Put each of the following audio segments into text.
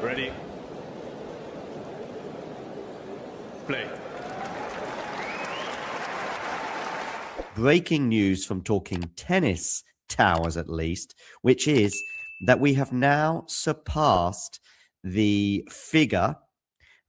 Ready? Play. Breaking news from Talking Tennis Towers, at least, which is that we have now surpassed the figure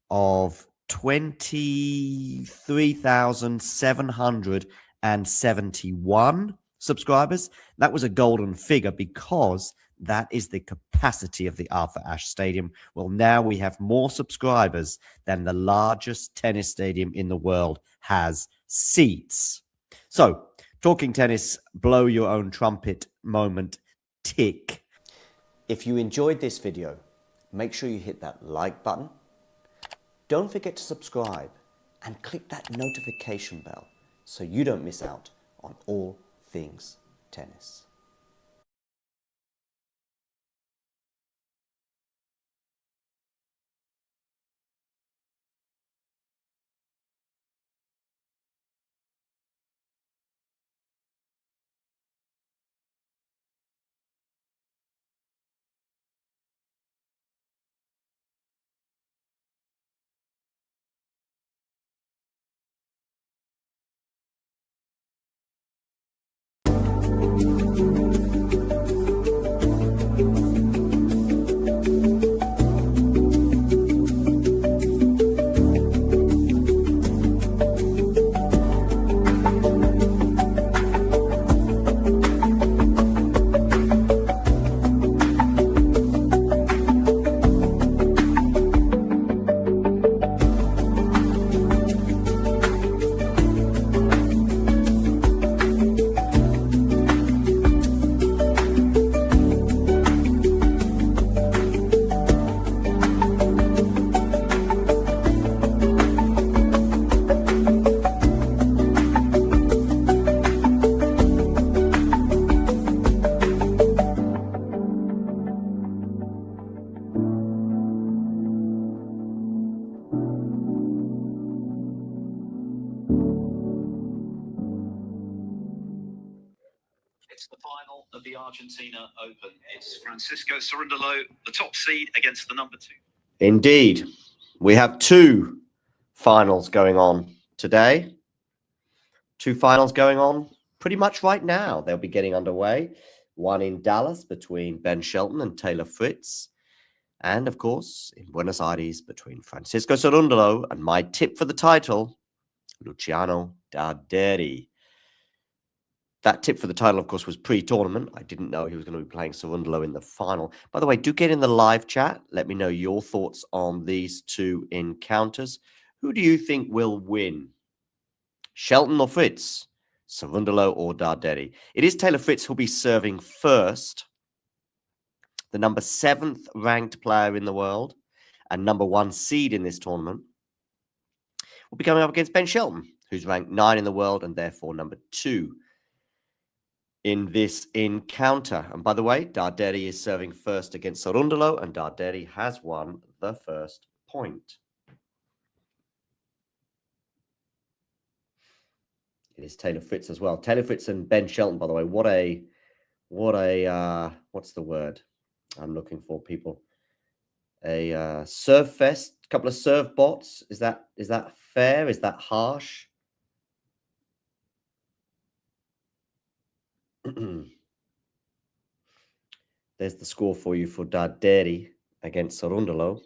of 23,771 subscribers. That was a golden figure because that is the capacity of the Arthur Ashe Stadium. Well, now we have more subscribers than the largest tennis stadium in the world has seats. So, Talking Tennis, blow your own trumpet moment, tick. If you enjoyed this video, make sure you hit that like button. Don't forget to subscribe and click that notification bell so you don't miss out on all things tennis. Argentina Open. It's Francisco Cerundolo, the top seed, against the number 2. Indeed. We have 2 finals going on today. 2 finals going on pretty much right now. They'll be getting underway. One in Dallas between Ben Shelton and Taylor Fritz. And, of course, in Buenos Aires between Francisco Cerundolo and my tip for the title, Luciano Darderi. That tip for the title, of course, was pre-tournament. I didn't know he was going to be playing Cerundolo in the final. By the way, do get in the live chat. Let me know your thoughts on these 2 encounters. Who do you think will win? Shelton or Fritz? Cerundolo or Darderi? It is Taylor Fritz who'll be serving first. The number 7th ranked player in the world and number 1 seed in this tournament will be coming up against Ben Shelton, who's ranked 9 in the world and therefore number 2 in this encounter. And by the way, Darderi is serving first against Cerundolo, and Darderi has won the first point. It is Taylor Fritz as well. Taylor Fritz and Ben Shelton, by the way, what a what's the word I'm looking for, people? A serve fest, a couple of serve bots. Is that fair? Is that harsh? There's the score for you for Darderi against Cerundolo.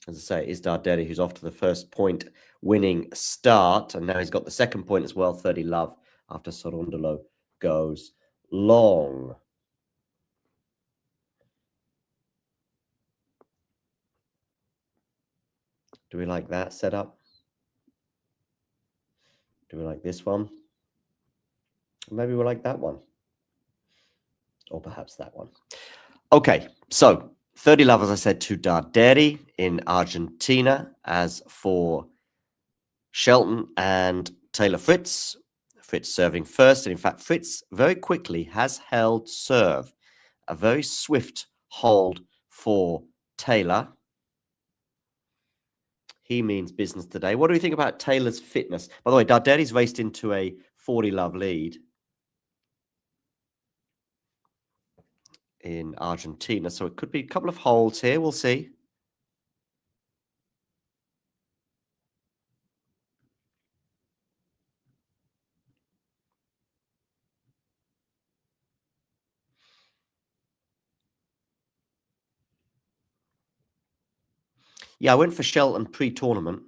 As I say, it's Darderi who's off to the first point winning start. And now he's got the second point as well, 30 love, after Cerundolo goes long. Do we like that setup? Do we like this one? Maybe we like that one. Or perhaps that one. Okay, so 30 love, as I said, to Darderi in Argentina. As for Shelton and Taylor Fritz, Fritz serving first. And in fact, Fritz very quickly has held serve. A very swift hold for Taylor. He means business today. What do we think about Taylor's fitness? By the way, Darderi's raced into a 40 love lead in Argentina. So it could be a couple of holds here. We'll see. Yeah, I went for Shelton pre-tournament.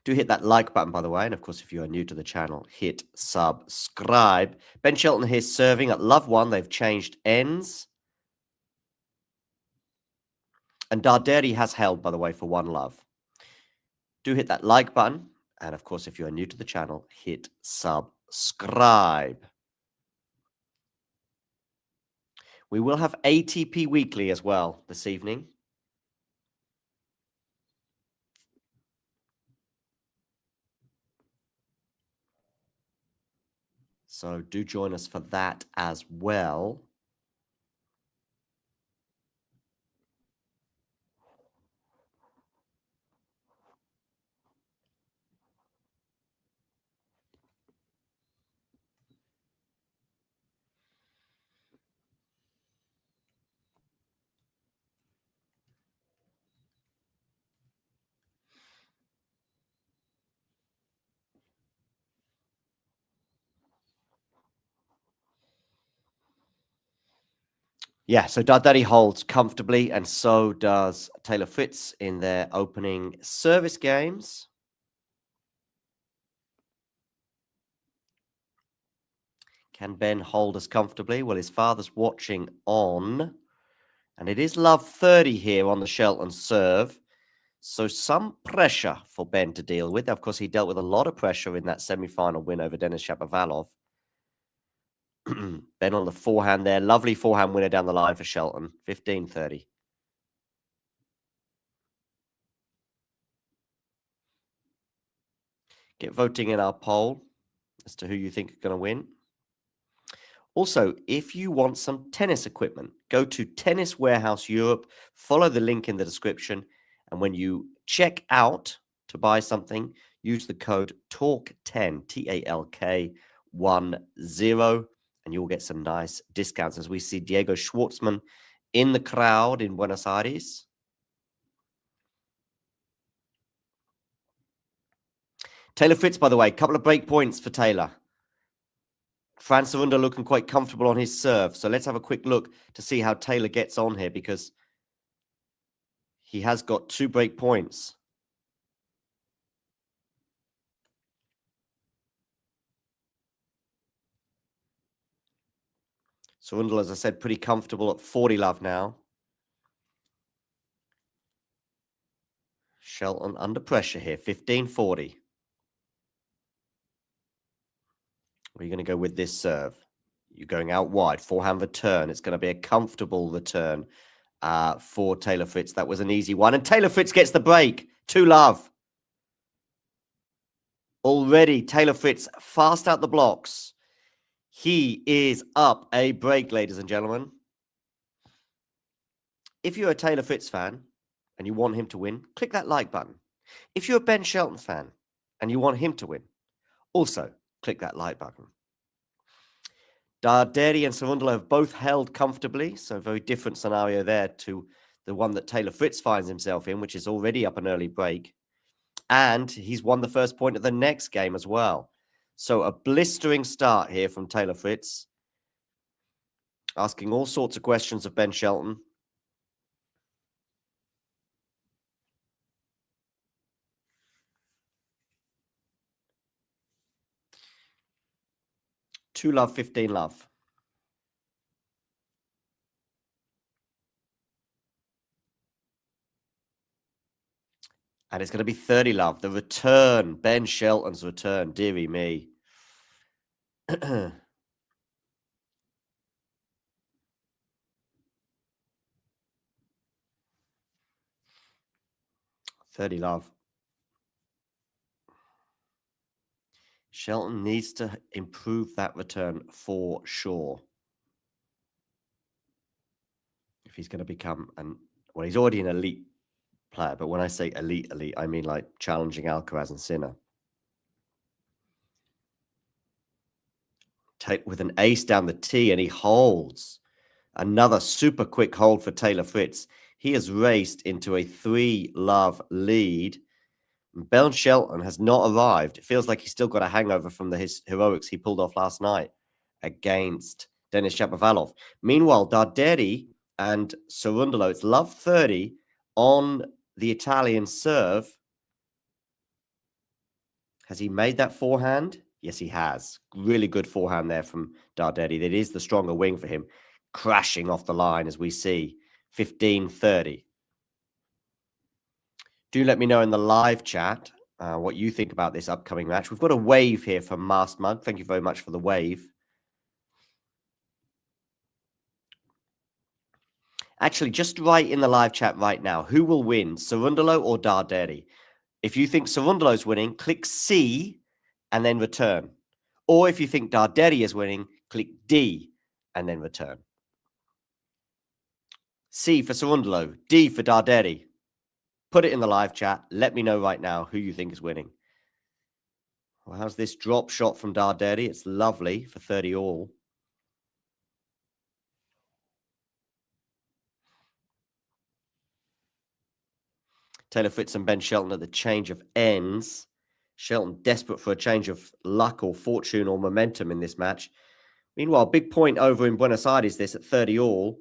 Do hit that like button, by the way. And of course, if you are new to the channel, hit subscribe. Ben Shelton here serving at love 1. They've changed ends. And Darderi has held, by the way, for 1 love. Do hit that like button. And of course, if you are new to the channel, hit subscribe. We will have ATP Weekly as well this evening. So do join us for that as well. Yeah, so Darderi holds comfortably, and so does Taylor Fritz in their opening service games. Can Ben hold us comfortably? Well, his father's watching on, and it is love 30 here on the Shelton serve. So some pressure for Ben to deal with. Of course, he dealt with a lot of pressure in that semi-final win over Denis Shapovalov. Ben on the forehand there. Lovely forehand winner down the line for Shelton. 15-30. Get voting in our poll as to who you think are going to win. Also, if you want some tennis equipment, go to Tennis Warehouse Europe. Follow the link in the description. And when you check out to buy something, use the code TALK10, T-A-L-K, 210, and you'll get some nice discounts as we see Diego Schwartzman in the crowd in Buenos Aires. Taylor Fritz, by the way, a couple of break points for Taylor. Fran Cerundolo looking quite comfortable on his serve. So let's have a quick look to see how Taylor gets on here, because he has got 2 break points. Cerundolo, as I said, pretty comfortable at 40 love now. Shelton under pressure here, 15-40. Where are you going to go with this serve? You're going out wide, forehand return. It's going to be a comfortable return for Taylor Fritz. That was an easy one. And Taylor Fritz gets the break. 2 love. Already, Taylor Fritz fast out the blocks. He is up a break, ladies and gentlemen. If you're a Taylor Fritz fan and you want him to win, click that like button. If you're a Ben Shelton fan and you want him to win, also click that like button. Darderi and Cerundolo have both held comfortably, so a very different scenario there to the one that Taylor Fritz finds himself in, which is already up an early break. And he's won the first point of the next game as well. So a blistering start here from Taylor Fritz, asking all sorts of questions of Ben Shelton. Two love, 15 love. And it's going to be 30 love. The return, Ben Shelton's return. Dearie me. 30 love. Shelton needs to improve that return for sure. If he's going to become well, he's already an elite player, but when I say elite, I mean like challenging Alcaraz and Sinner. With an ace down the tee, and he holds. Another super quick hold for Taylor Fritz. He has raced into a 3 love lead. Ben Shelton has not arrived. It feels like he's still got a hangover from the heroics he pulled off last night against Denis Shapovalov. Meanwhile, Darderi and Cerundolo, it's love 30 on the Italian serve. Has he made that forehand? Yes, he has. Really good forehand there from Darderi. That is the stronger wing for him. Crashing off the line as we see. 15-30. Do let me know in the live chat what you think about this upcoming match. We've got a wave here from Masked Mug. Thank you very much for the wave. Actually, just write in the live chat right now. Who will win, Cerundolo or Darderi? If you think Cerundolo's winning, click C and then return. Or if you think Darderi is winning, click D and then return. C for Cerundolo, D for Darderi. Put it in the live chat. Let me know right now who you think is winning. Well, how's this drop shot from Darderi? It's lovely for 30 all. Taylor Fritz and Ben Shelton at the change of ends. Shelton desperate for a change of luck or fortune or momentum in this match. Meanwhile, big point over in Buenos Aires, this at 30 all.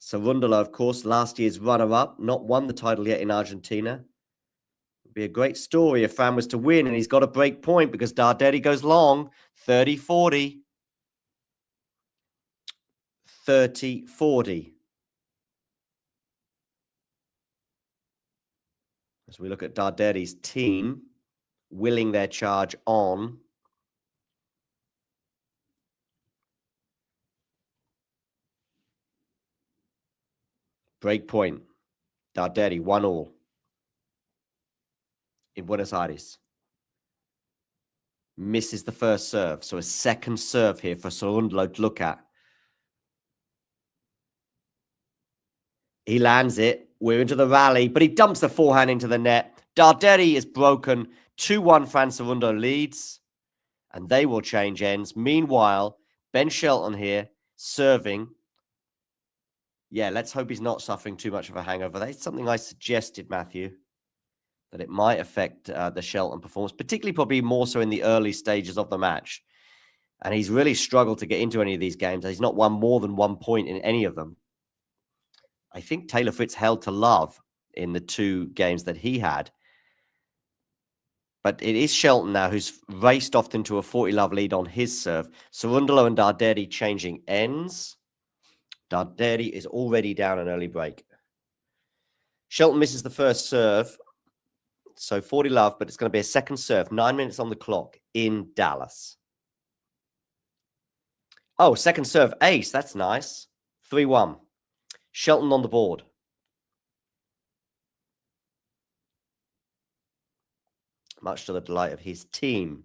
Cerundolo, of course, last year's runner-up, not won the title yet in Argentina. It would be a great story if Fran was to win, and he's got a break point because Darderi goes long. 30-40. 30-40. As we look at Darderi's team, willing their charge on. Break point. Darderi, 1 all. In Buenos Aires. Misses the first serve. So a second serve here for Cerundolo to look at. He lands it. We're into the rally, but he dumps the forehand into the net. Darderi is broken. 2-1 Fran Cerundolo leads. And they will change ends. Meanwhile, Ben Shelton here serving. Yeah, let's hope he's not suffering too much of a hangover. That's something I suggested, Matthew, that it might affect the Shelton performance, particularly probably more so in the early stages of the match. And he's really struggled to get into any of these games. He's not won more than 1 point in any of them. I think Taylor Fritz held to love in the 2 games that he had. But it is Shelton now who's raced off into a 40-love lead on his serve. Cerundolo and Darderi changing ends. Darderi is already down an early break. Shelton misses the first serve. So 40-love, but it's going to be a second serve. 9 minutes on the clock in Dallas. Oh, second serve ace. That's nice. 3-1. Shelton on the board. Much to the delight of his team.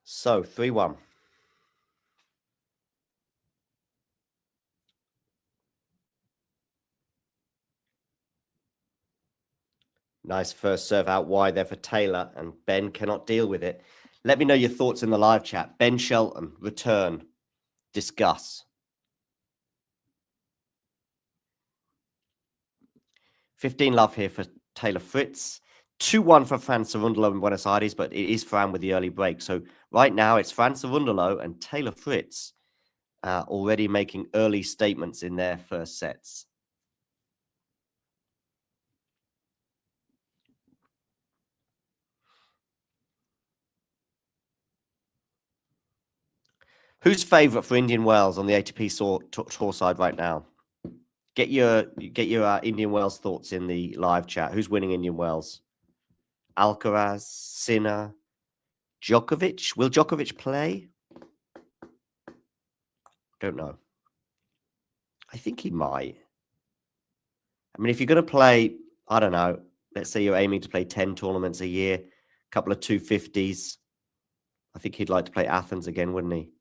So 3-1. Nice first serve out wide there for Taylor, and Ben cannot deal with it. Let me know your thoughts in the live chat. Ben Shelton, return, discuss. 15-love here for Taylor Fritz. 2-1 for Fran Cerundolo in Buenos Aires, but it is Fran with the early break. So right now it's Fran Cerundolo and Taylor Fritz already making early statements in their first sets. Who's favourite for Indian Wells on the ATP Tour side right now? Get your Indian Wells thoughts in the live chat. Who's winning Indian Wells? Alcaraz, Sinner, Djokovic. Will Djokovic play? Don't know. I think he might. I mean, if you're going to play, I don't know, let's say you're aiming to play 10 tournaments a year, a couple of 250s. I think he'd like to play Athens again, wouldn't he?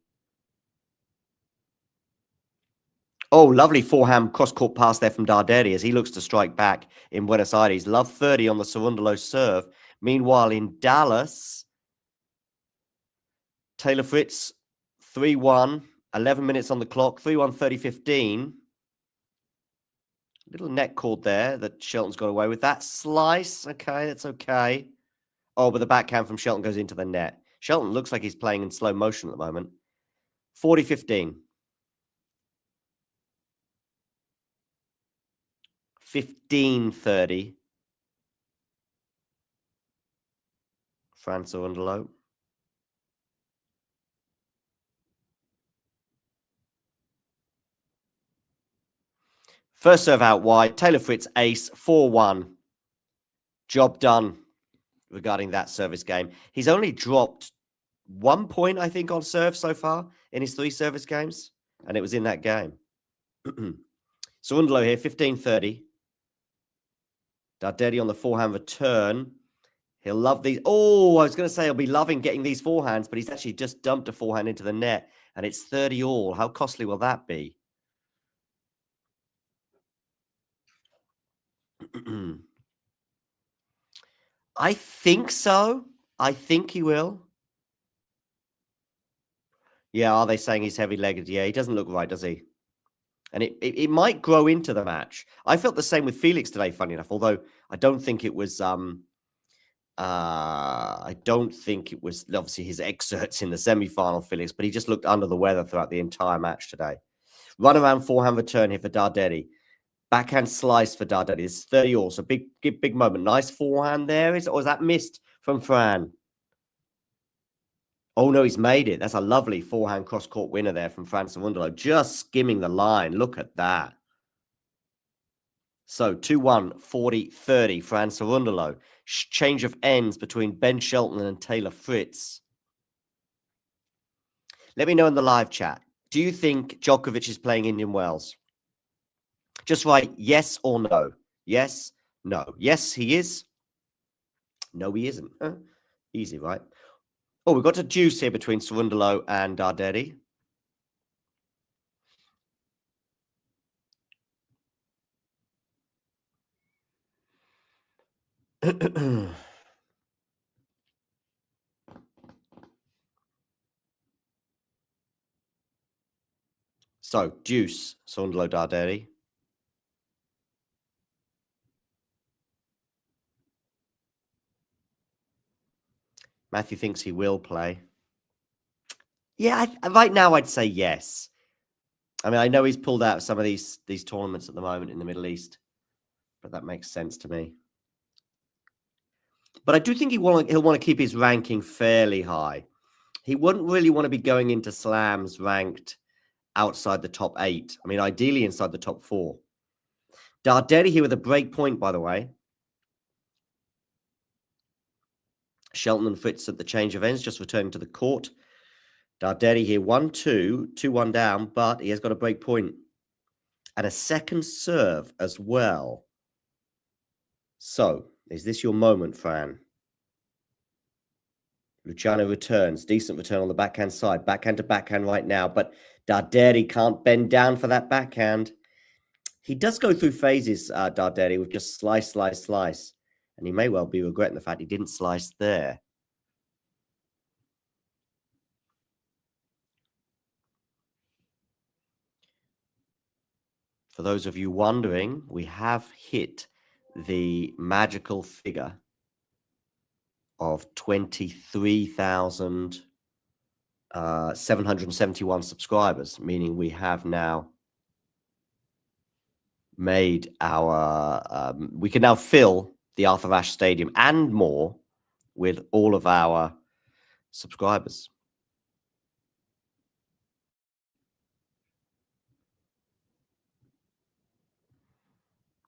Oh, lovely forehand cross-court pass there from Darderi as he looks to strike back in Buenos Aires. Love 30 on the Cerundolo serve. Meanwhile, in Dallas, Taylor Fritz, 3-1, 11 minutes on the clock, 3-1, 30-15. Little net cord there that Shelton's got away with. That slice, okay, that's okay. Oh, but the backhand from Shelton goes into the net. Shelton looks like he's playing in slow motion at the moment. 40-15. 15-30. Fran Cerundolo. First serve out wide. Taylor Fritz ace. 4-1. Job done regarding that service game. He's only dropped 1 point, I think, on serve so far in his 3 service games. And it was in that game. Cerundolo here, 15-30. Darderi on the forehand return. He'll love these. Oh, I was going to say he'll be loving getting these forehands, but he's actually just dumped a forehand into the net, and it's 30 all. How costly will that be? I think so. I think he will. Yeah, are they saying he's heavy-legged? Yeah, he doesn't look right, does he? And it might grow into the match. I felt the same with Felix today, funny enough, although I don't think it was obviously his excerpts in the semi-final, Felix, but he just looked under the weather throughout the entire match today. Run around forehand return here for Darderi. Backhand slice for Darderi. This is 30 all, so big moment. Nice forehand there. Or is that missed from Fran? Oh, no, he's made it. That's a lovely forehand cross-court winner there from Fran Cerundolo. Just skimming the line. Look at that. So 2-1, 40-30, Fran Cerundolo. Change of ends between Ben Shelton and Taylor Fritz. Let me know in the live chat. Do you think Djokovic is playing Indian Wells? Just write yes or no. Yes, no. Yes, he is. No, he isn't. Easy, right? Oh, we've got a deuce here between Cerundolo and Darderi. So, deuce, Cerundolo, Darderi. Matthew thinks he will play. Yeah, right now I'd say yes. I mean, I know he's pulled out some of these tournaments at the moment in the Middle East, but that makes sense to me. But I do think he'll want to keep his ranking fairly high. He wouldn't really want to be going into slams ranked outside the top 8. I mean, ideally inside the top 4. Darderi here with a break point, by the way. Shelton and Fritz at the change of ends, just returning to the court. Darderi here 1-2, 2-1 down, but he has got a break point. And a second serve as well. So, is this your moment, Fran? Luciano returns. Decent return on the backhand side. Backhand to backhand right now, but Darderi can't bend down for that backhand. He does go through phases, Darderi, with just slice, slice, slice. And he may well be regretting the fact he didn't slice there. For those of you wondering, we have hit the magical figure of 23,771 subscribers, meaning we have now made our, we can now fill the Arthur Ashe Stadium and more with all of our subscribers.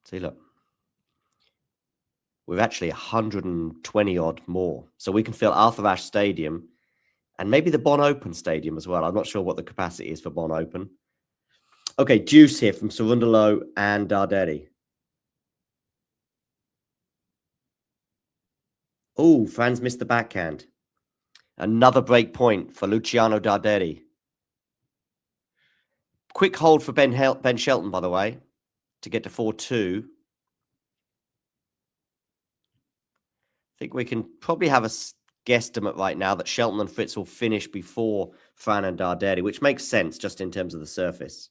See, look. We're actually 120 odd more. So we can fill Arthur Ashe Stadium and maybe the Bonn Open Stadium as well. I'm not sure what the capacity is for Bonn Open. Okay, deuce here from Cerundolo and Darderi. Oh, Franz missed the backhand. Another break point for Luciano Darderi. Quick hold for Ben Shelton, by the way, to get to 4-2. I think we can probably have a guesstimate right now that Shelton and Fritz will finish before Fran and Darderi, which makes sense just in terms of the surface.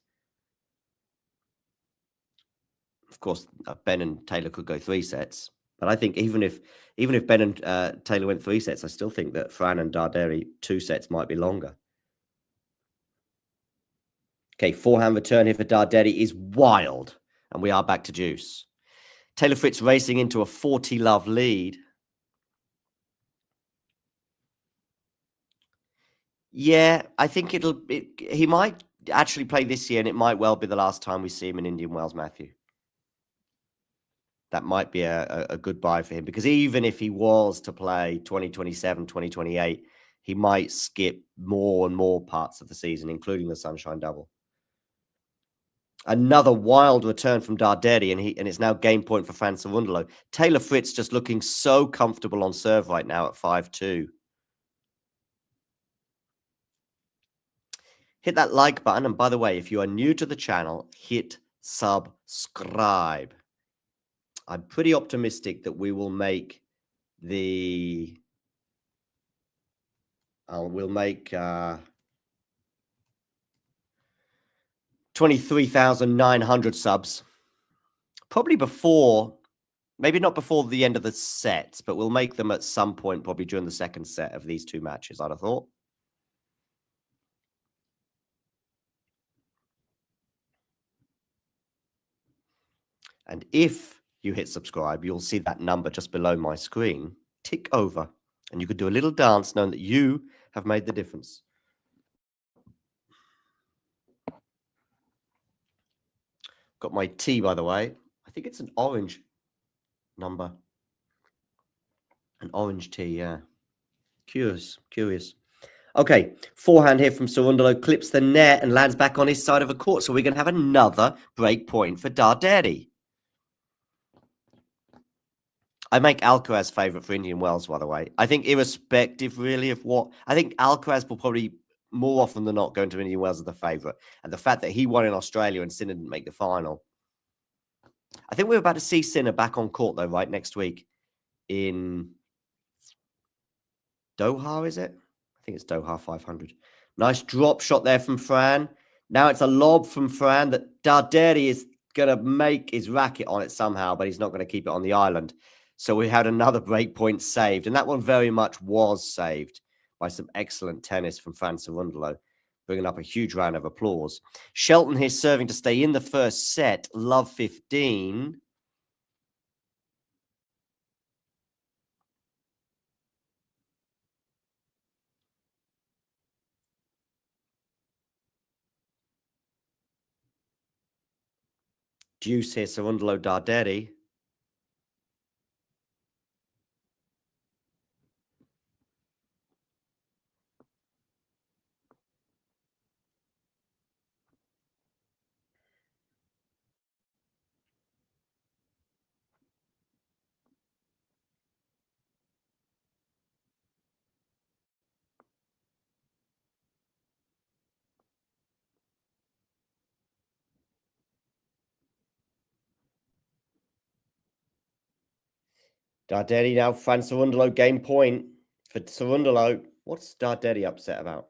Of course, Ben and Taylor could go 3 sets, but I think even if Ben and Taylor went 3 sets, I still think that Fran and Darderi 2 sets might be longer. Okay, forehand return here for Darderi is wild, and we are back to deuce. Taylor Fritz racing into a 40-love lead. Yeah, I think he might actually play this year, and it might well be the last time we see him in Indian Wells, Matthew. That might be a good buy for him, because even if he was to play 2027, 2028, he might skip more and more parts of the season, including the Sunshine Double. Another wild return from Darderi, and it's now game point for Fran Cerundolo. Taylor Fritz just looking so comfortable on serve right now at 5-2. Hit that like button. And by the way, if you are new to the channel, hit subscribe. I'm pretty optimistic that we will make the... we'll make 23,900 subs. Probably before, maybe not before the end of the sets, but we'll make them at some point, probably during the second set of these 2 matches, I'd have thought. And if you hit subscribe, you'll see that number just below my screen tick over. And you could do a little dance knowing that you have made the difference. Got my tea, by the way. I think it's an orange number. An orange tea, yeah. Curious. Okay, forehand here from Cerundolo, clips the net and lands back on his side of the court. So we're going to have another break point for Darderi. I make Alcaraz favourite for Indian Wells, by the way. I think irrespective, really, of what... I think Alcaraz will probably, more often than not, go into Indian Wells as the favourite. And the fact that he won in Australia and Sinner didn't make the final. I think we're about to see Sinner back on court, though, right, next week in Doha, is it? I think it's Doha 500. Nice drop shot there from Fran. Now it's a lob from Fran that Darderi is going to make his racket on it somehow, but he's not going to keep it on the island. So we had another break point saved, and that one very much was saved by some excellent tennis from Fran Cerundolo, bringing up a huge round of applause. Shelton here serving to stay in the first set. Love 15. Deuce here, Cerundolo Darderi. Darderi now, Fran Cerundolo, game point for Cerundolo. What's Darderi upset about?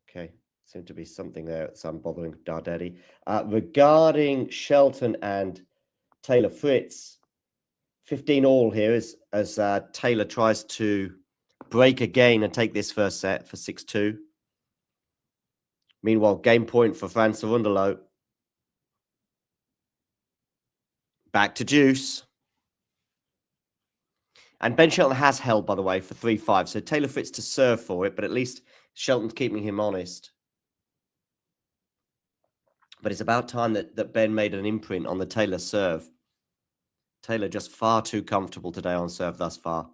Okay, seemed to be something there that's bothering Darderi. Regarding Shelton and Taylor Fritz, 15 all here as Taylor tries to break again and take this first set for 6-2. Meanwhile, game point for Fran Cerundolo. Back to deuce. And Ben Shelton has held, by the way, for 3-5. So Taylor Fritz to serve for it, but at least Shelton's keeping him honest. But it's about time that Ben made an imprint on the Taylor serve. Taylor just far too comfortable today on serve thus far.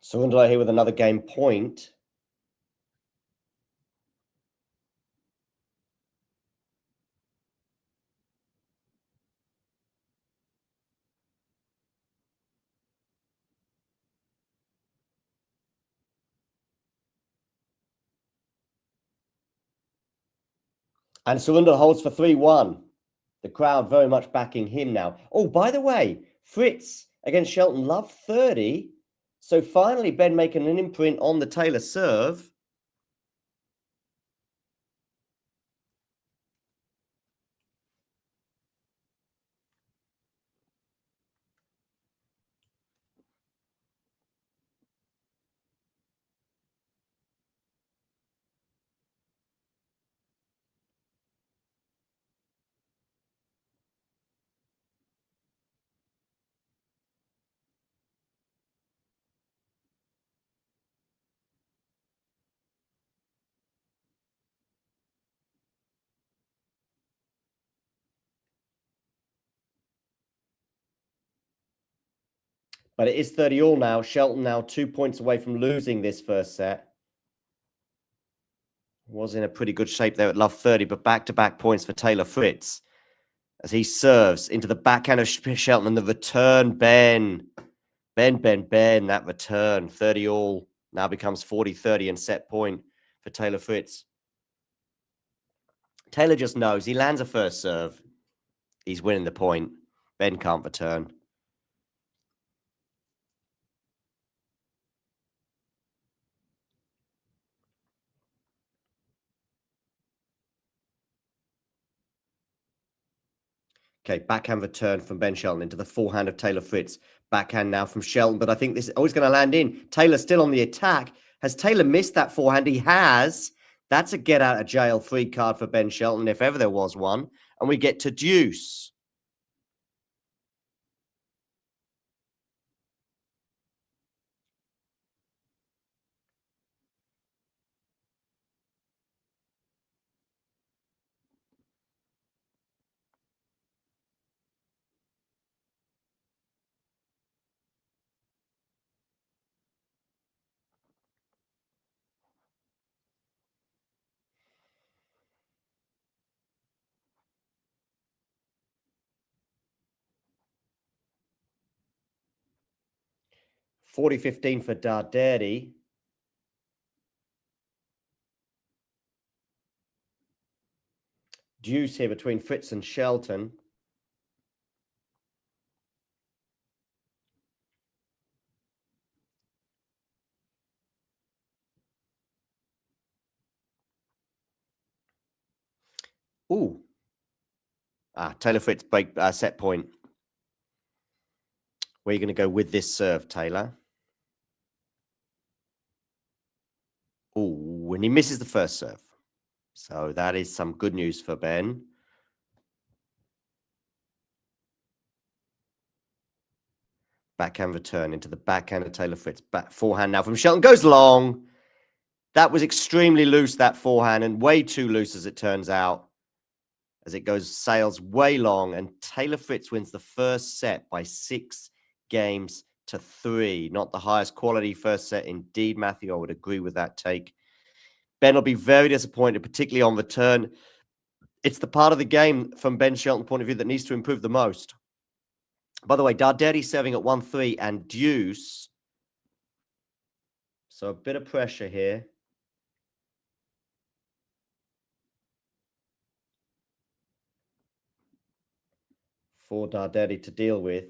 Cerundolo here with another game point. And Cerundolo holds for 3-1. The crowd very much backing him now. Oh, by the way, Fritz against Shelton, love 30. So finally, Ben making an imprint on the Taylor serve. But it is 30 all now. Shelton now 2 points away from losing this first set. Was in a pretty good shape there at love 30, but back-to-back points for Taylor Fritz as he serves into the backhand of Shelton and the return, Ben, that return, 30 all. Now becomes 40-30 and set point for Taylor Fritz. Taylor just knows he lands a first serve. He's winning the point. Ben can't return. Okay, backhand return from Ben Shelton into the forehand of Taylor Fritz. Backhand now from Shelton, but I think this is always going to land in. Taylor still on the attack. Has Taylor missed that forehand? He has. That's a get out of jail free card for Ben Shelton, if ever there was one. And we get to deuce. $40-15 for Darderi. Deuce here between Fritz and Shelton. Ooh. Taylor Fritz break set point. Where are you going to go with this serve, Taylor? Ooh, and he misses the first serve. So that is some good news for Ben. Backhand return into the backhand of Taylor Fritz. Back forehand now from Shelton. Goes long. That was extremely loose, that forehand, and way too loose as it turns out. As it goes, sails way long, and Taylor Fritz wins the first set by 6-3. Not the highest quality first set indeed, Matthew. I would agree with that take. Ben will be very disappointed, particularly on return. It's the part of the game from Ben Shelton's point of view that needs to improve the most. By the way, Darderi serving at 1-3 and deuce. So a bit of pressure here. For Darderi to deal with.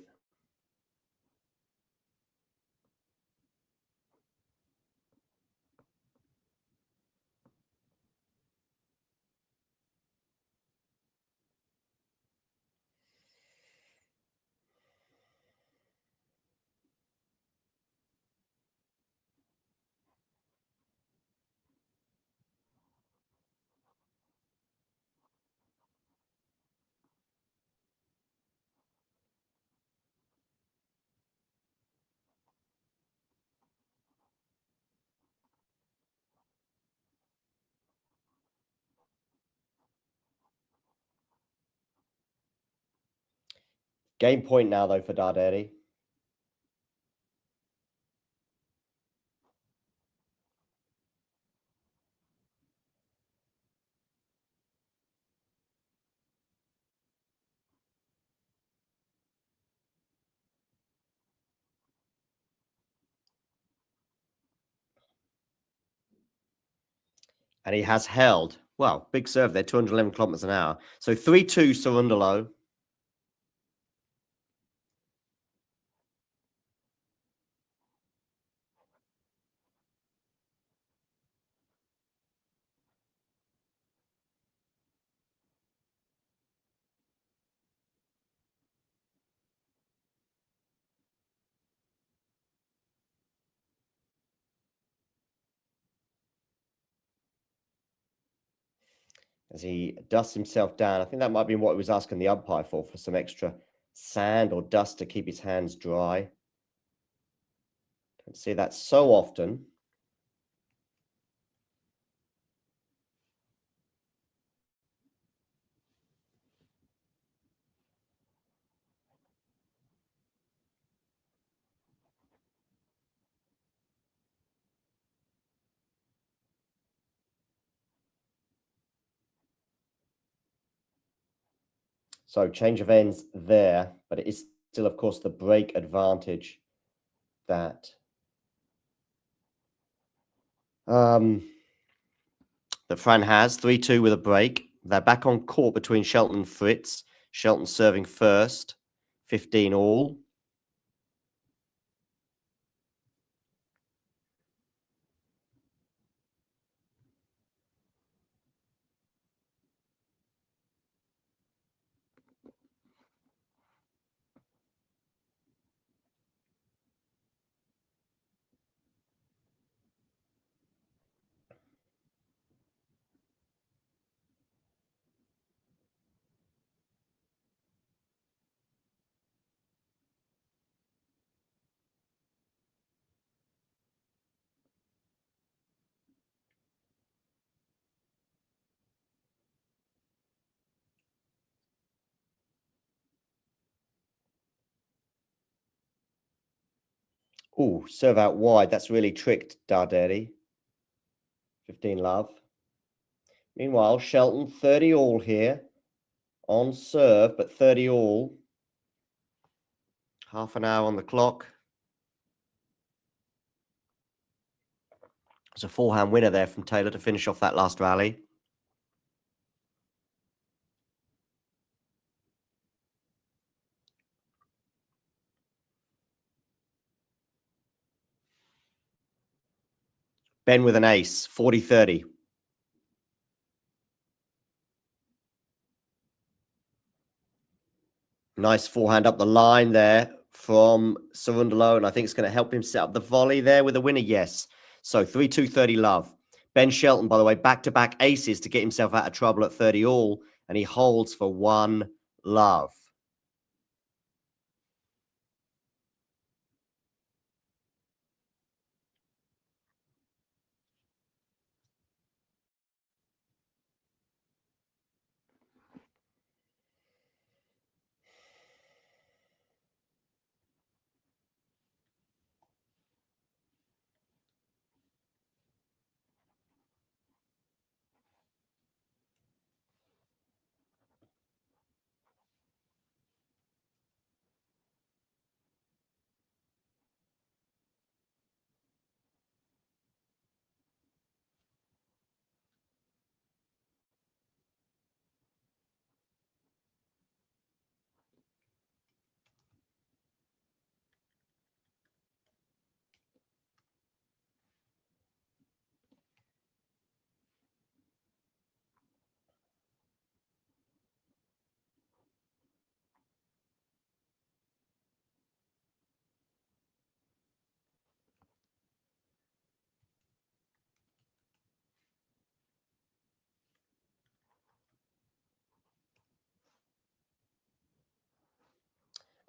Game point now, though, for Darderi. And he has held. Well, big serve there, 211 kilometers an hour. So 3-2 Cerundolo. As he dusts himself down. I think that might be what he was asking the umpire for some extra sand or dust to keep his hands dry. Don't see that so often. So change of ends there, but it is still, of course, the break advantage that that Fran has. 3-2 with a break. They're back on court between Shelton and Fritz. Shelton serving first. 15 all. Oh, serve out wide. That's really tricked Darderi. 15 love. Meanwhile, Shelton 30 all here. On serve, but 30 all. Half an hour on the clock. There's a forehand winner there from Taylor to finish off that last rally. Ben with an ace, 40-30. Nice forehand up the line there from Cerundolo, and I think it's going to help him set up the volley there with a winner, yes. So 3-2, 30 love. Ben Shelton, by the way, back-to-back aces to get himself out of trouble at 30 all, and he holds for 1 love.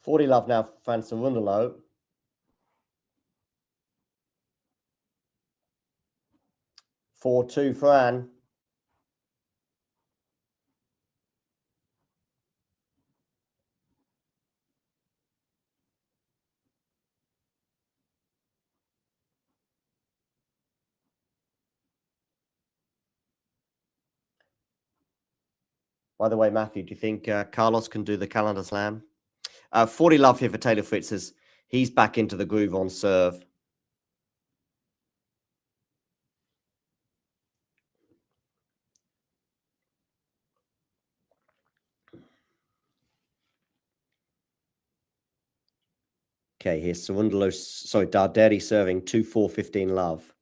$40 love now for Fran Cerundolo. 4-2 Fran. By the way, Matthew, do you think Carlos can do the calendar slam? 40 love here for Taylor Fritz as he's back into the groove on serve. Okay, here's Cerundolo, sorry, Darderi serving 2-4, 15 love.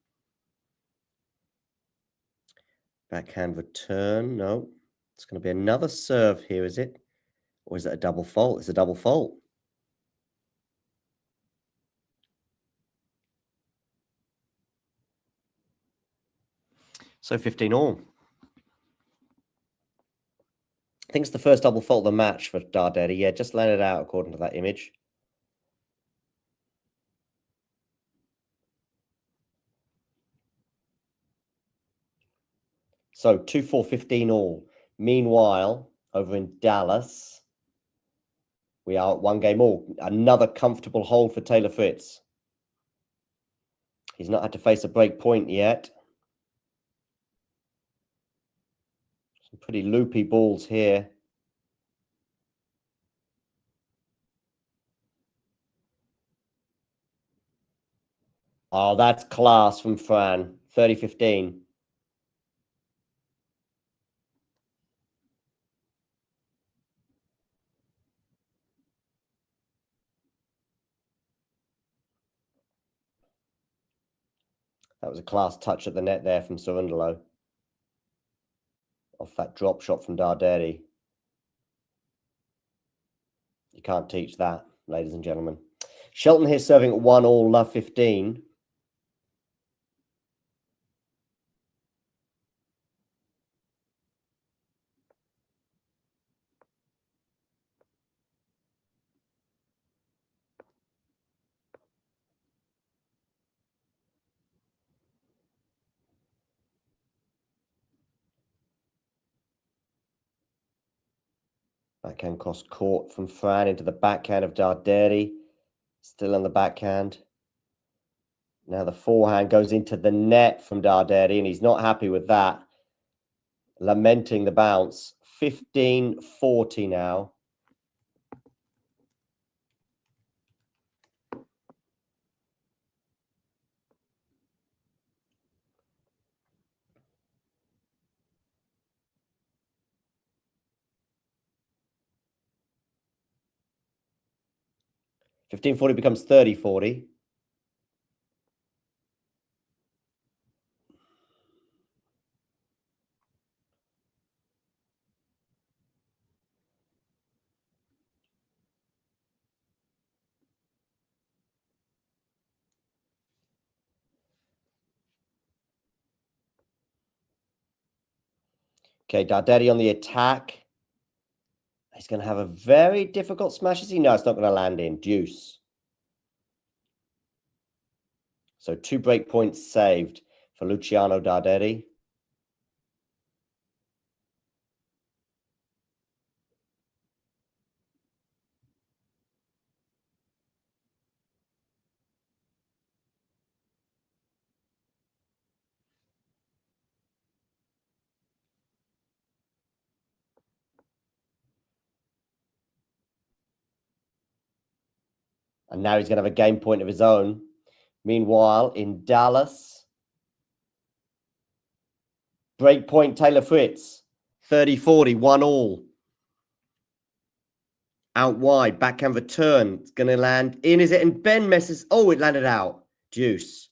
Backhand return, no. It's going to be another serve here, is it? Or is it a double fault? It's a double fault. So 15 all. I think it's the first double fault of the match for Darderi. Yeah, just landed out according to that image. So 2-4, 15 all. Meanwhile, over in Dallas, we are at 1 game all. Another comfortable hold for Taylor Fritz. He's not had to face a break point yet. Some pretty loopy balls here. Oh, that's class from Fran. 30-15. That was a class touch at the net there from Cerundolo. Off that drop shot from Darderi. You can't teach that, ladies and gentlemen. Shelton here serving at 1-all, love 15. Backhand cross court from Fran into the backhand of Darderi. Still on the backhand. Now the forehand goes into the net from Darderi, and he's not happy with that. Lamenting the bounce. 15-40 now. $15.40 becomes $30.40. Okay, Darderi on the attack. He's going to have a very difficult smash. Is he? No, it's not going to land in. Deuce. So 2 break points saved for Luciano Darderi. And now he's going to have a game point of his own. Meanwhile, in Dallas, break point Taylor Fritz. 30-40, 1-all. Out wide, backhand return. It's going to land in, is it? And Ben messes. Oh, it landed out. Deuce.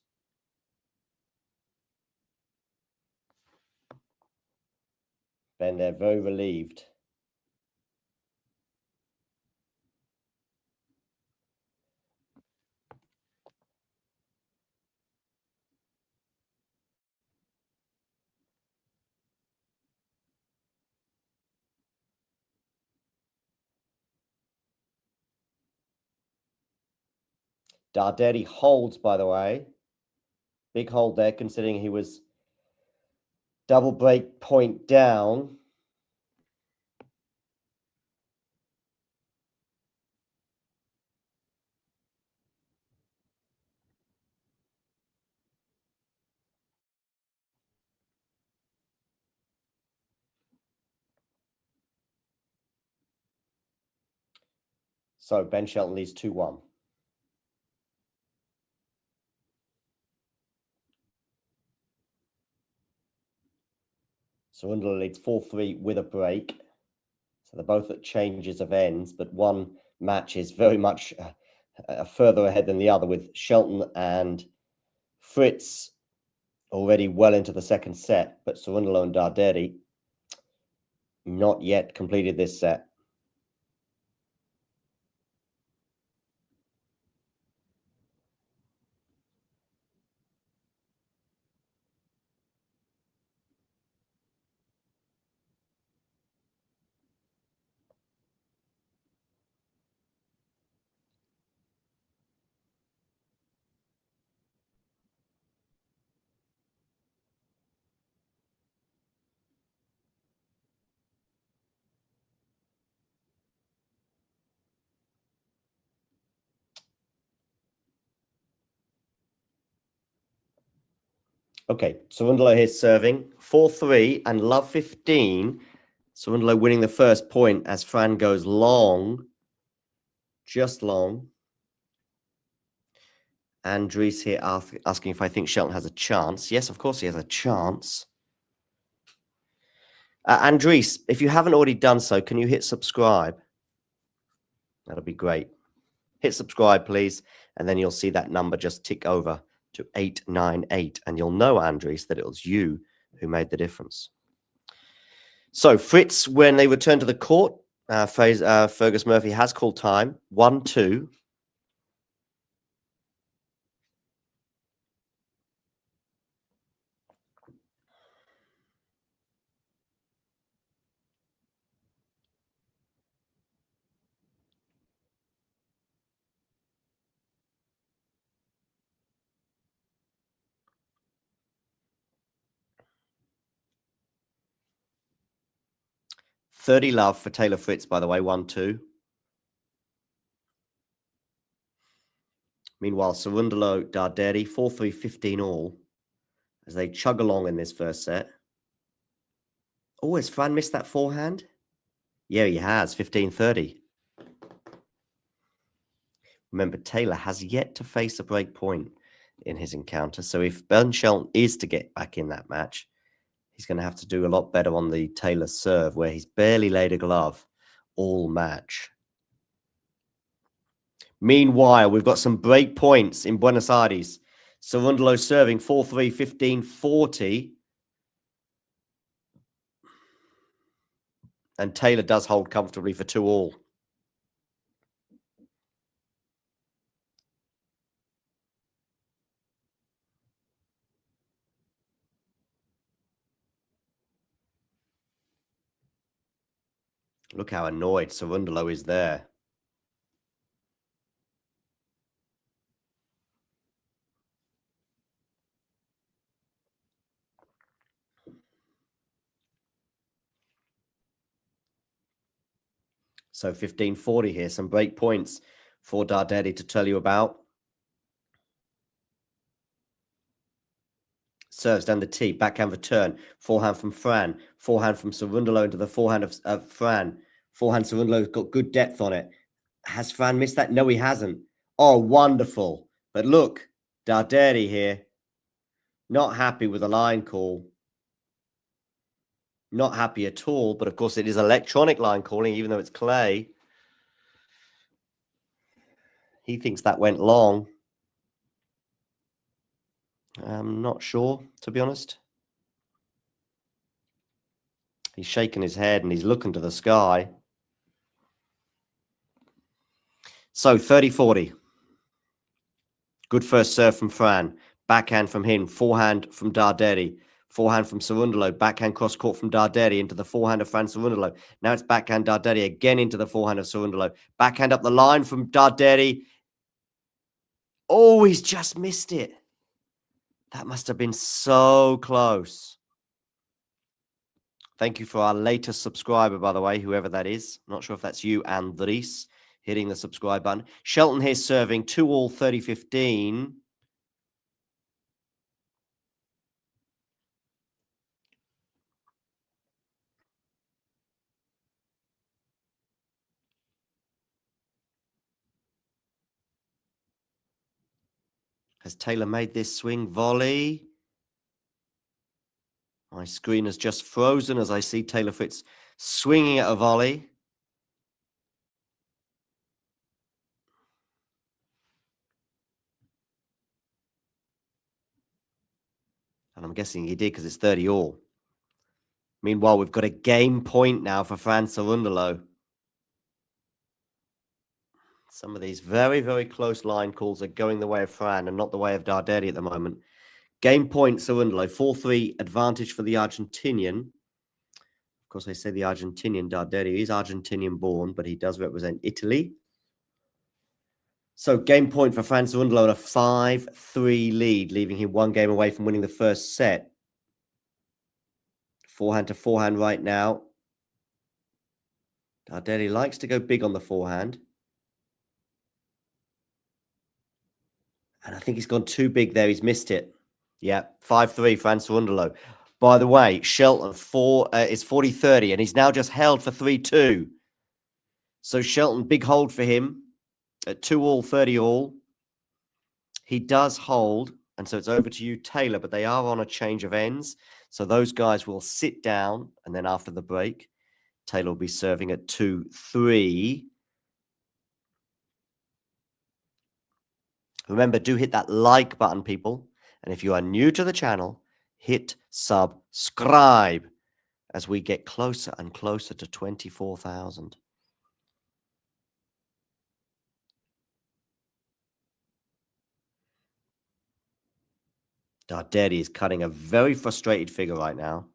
Ben there, very relieved. Darderi holds, by the way. Big hold there, considering he was double break point down. So Ben Shelton leads 2-1. Cerundolo leads 4-3 with a break. So they're both at changes of ends, but one match is very much further ahead than the other, with Shelton and Fritz already well into the second set, but Cerundolo and Darderi not yet completed this set. Okay, Cerundolo here serving 4-3 and love 15. Cerundolo winning the first point as Fran goes long, just long. Andres here asking if I think Shelton has a chance. Yes, of course he has a chance. Andres, if you haven't already done so, can you hit subscribe? That'll be great. Hit subscribe, please, and then you'll see that number just tick over to 898, and you'll know, Andres, that it was you who made the difference. So, Fritz, when they return to the court, Fergus Murphy has called time. 1-2. $30 love for Taylor Fritz, by the way, 1-2. Meanwhile, Cerundolo, Darderi, 4-3, 15 all, as they chug along in this first set. Oh, has Fran missed that forehand? Yeah, he has, 15-30. Remember, Taylor has yet to face a break point in his encounter, so if Ben Shelton is to get back in that match, he's going to have to do a lot better on the Taylor serve, where he's barely laid a glove all match. Meanwhile, we've got some break points in Buenos Aires. Cerundolo serving 4-3, 15-40. And Taylor does hold comfortably for 2 all. Look how annoyed Cerundolo is there. So 15-40 here, some break points for Darderi to tell you about. Serves down the tee, backhand return, forehand from Fran, forehand from Cerundolo into the forehand of Fran. Forehand Cerundolo's got good depth on it. Has Fran missed that? No, he hasn't. Oh, wonderful. But look, Darderi here, not happy with the line call. Not happy at all, but of course it is electronic line calling, even though it's clay. He thinks that went long. I'm not sure, to be honest. He's shaking his head and he's looking to the sky. So 30-40. Good first serve from Fran. Backhand from him. Forehand from Darderi. Forehand from Cerundolo. Backhand cross court from Darderi into the forehand of Fran Cerundolo. Now it's backhand Darderi again into the forehand of Cerundolo. Backhand up the line from Darderi. Oh, he's just missed it. That must have been so close. Thank you for our latest subscriber, by the way, whoever that is. Not sure if that's you, Andres, hitting the subscribe button. Shelton here serving 2 all, 30-15. Has Taylor made this swing volley? My screen has just frozen as I see Taylor Fritz swinging at a volley. And I'm guessing he did because it's 30 all. Meanwhile, we've got a game point now for Fran Cerundolo. Some of these very, very close line calls are going the way of Fran and not the way of Darderi at the moment. Game point, Cerundolo, 4-3 advantage for the Argentinian. Of course, I say the Argentinian, Darderi is Argentinian born, but he does represent Italy. So game point for Fran Cerundolo, a 5-3 lead, leaving him 1 game away from winning the first set. Forehand to forehand right now. Darderi likes to go big on the forehand. And I think he's gone too big there. He's missed it. Yeah, 5-3, Fran Cerundolo. By the way, Shelton is 40-30, and he's now just held for 3-2. So Shelton, big hold for him at 2 all, 30 all. He does hold, and so it's over to you, Taylor, but they are on a change of ends. So those guys will sit down, and then after the break, Taylor will be serving at 2-3. Remember, do hit that like button, people. And if you are new to the channel, hit subscribe as we get closer and closer to 24,000. Darderi is cutting a very frustrated figure right now.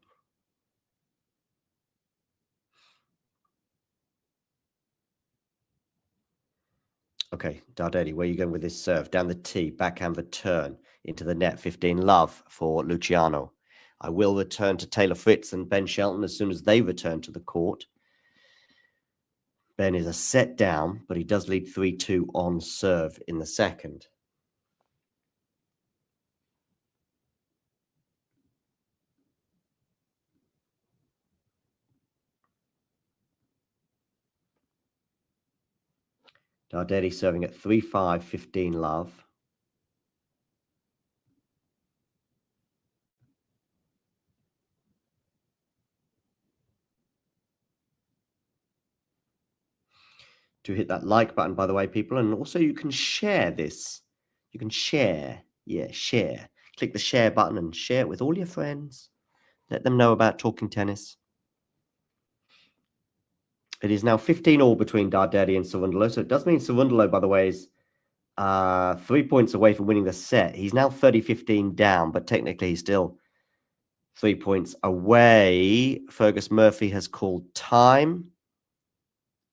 Okay, Darderi, where are you going with this serve? Down the tee, backhand return into the net, 15 love for Luciano. I will return to Taylor Fritz and Ben Shelton as soon as they return to the court. Ben is a set down, but he does lead 3-2 on serve in the second. Darderi serving at 3-5, 15 love. To hit that like button, by the way, people, and also you can share this. You can share. Yeah, share. Click the share button and share it with all your friends. Let them know about Talking Tennis. It is now 15-all between Darderi and Cerundolo. So it does mean Cerundolo, by the way, is 3 points away from winning the set. He's now 30-15 down, but technically he's still 3 points away. Fergus Murphy has called time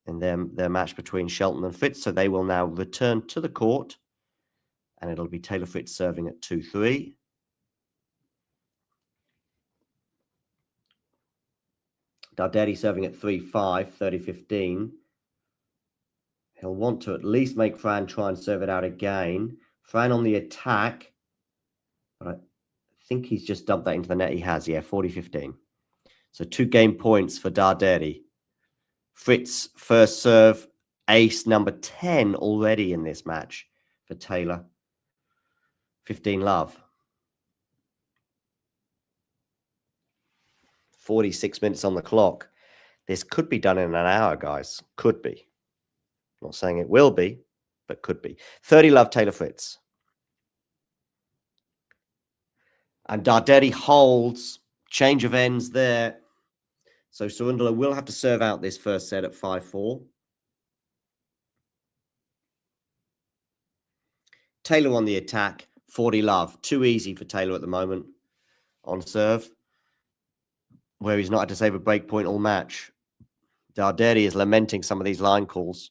in their match between Shelton and Fritz. So they will now return to the court. And it'll be Taylor Fritz serving at 2-3. Darderi serving at 3-5, 30-15. He'll want to at least make Fran try and serve it out again. Fran on the attack. But I think he's just dumped that into the net. He has, yeah, 40-15. So 2 game points for Darderi. Fritz first serve, ace number 10 already in this match for Taylor. 15 love. 46 minutes on the clock. This could be done in an hour, guys. Could be. Not saying it will be, but could be. 30 love, Taylor Fritz. And Darderi holds. Change of ends there. So Cerundolo will have to serve out this first set at 5-4. Taylor on the attack. 40 love. Too easy for Taylor at the moment on serve, where he's not had to save a break point all match. Darderi is lamenting some of these line calls.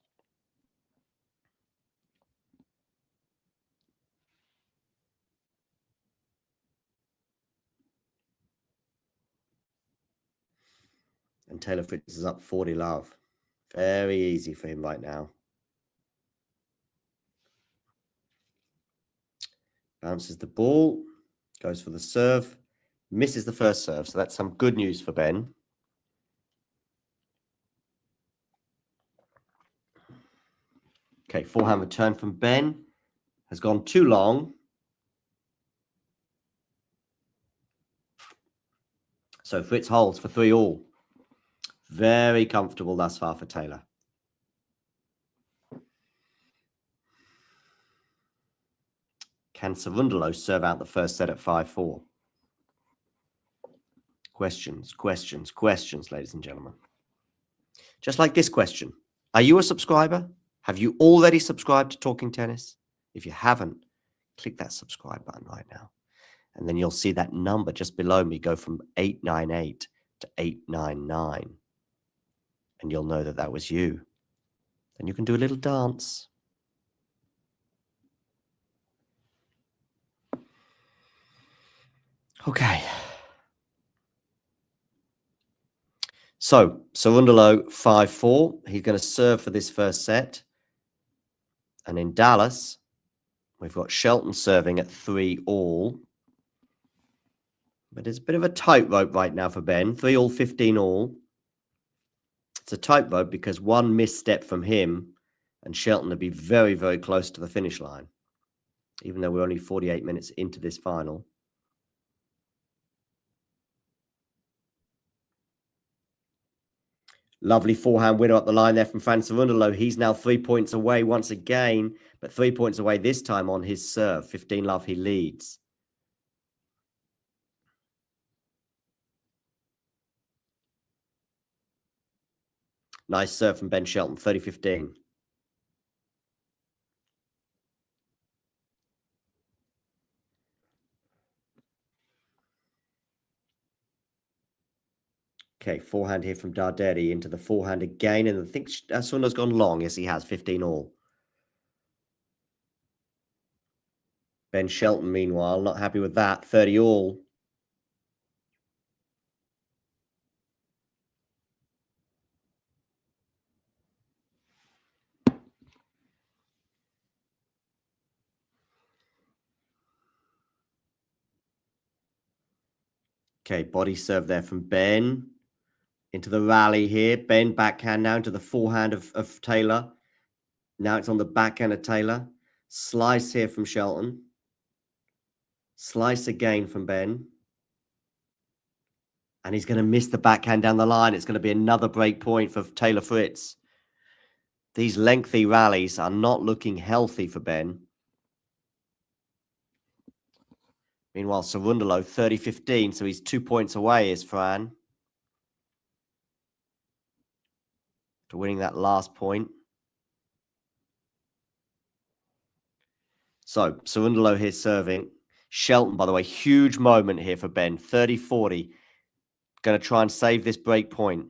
And Taylor Fritz is up 40 love. Very easy for him right now. Bounces the ball. Goes for the serve. Misses the first serve. So that's some good news for Ben. Okay, forehand return from Ben. Has gone too long. So Fritz holds for 3-all. Very comfortable thus far for Taylor. Can Cerundolo serve out the first set at 5-4? Questions, questions, questions, ladies and gentlemen. Just like this question. Are you a subscriber? Have you already subscribed to Talking Tennis? If you haven't, click that subscribe button right now. And then you'll see that number just below me go from 898 to 899. And you'll know that that was you. Then you can do a little dance. Okay. So, Cerundolo 5-4. He's going to serve for this first set. And in Dallas, we've got Shelton serving at 3-all. But it's a bit of a tightrope right now for Ben. 3-all, 15-all. It's a tightrope because one misstep from him and Shelton would be very, very close to the finish line. even though we're only 48 minutes into this final. Lovely forehand winner up the line there from Cerundolo. He's now 3 points away once again, but 3 points away this time on his serve. 15-love, he leads. Nice serve from Ben Shelton, 30-15. Okay, forehand here from Darderi into the forehand again. And I think Cerundolo's gone long. Yes, he has, 15 all. Ben Shelton, meanwhile, not happy with that, 30 all. Okay, body serve there from Ben. Into the rally here. Ben backhand now into the forehand of Taylor. Now it's on the backhand of Taylor. Slice here from Shelton. Slice again from Ben. And he's going to miss the backhand down the line. It's going to be another break point for Taylor Fritz. These lengthy rallies are not looking healthy for Ben. Meanwhile, Cerundolo, 30-15, so he's 2 points away, is Fran, to winning that last point. So, Cerundolo here serving. Shelton, by the way, huge moment here for Ben, 30-40. Going to try and save this break point.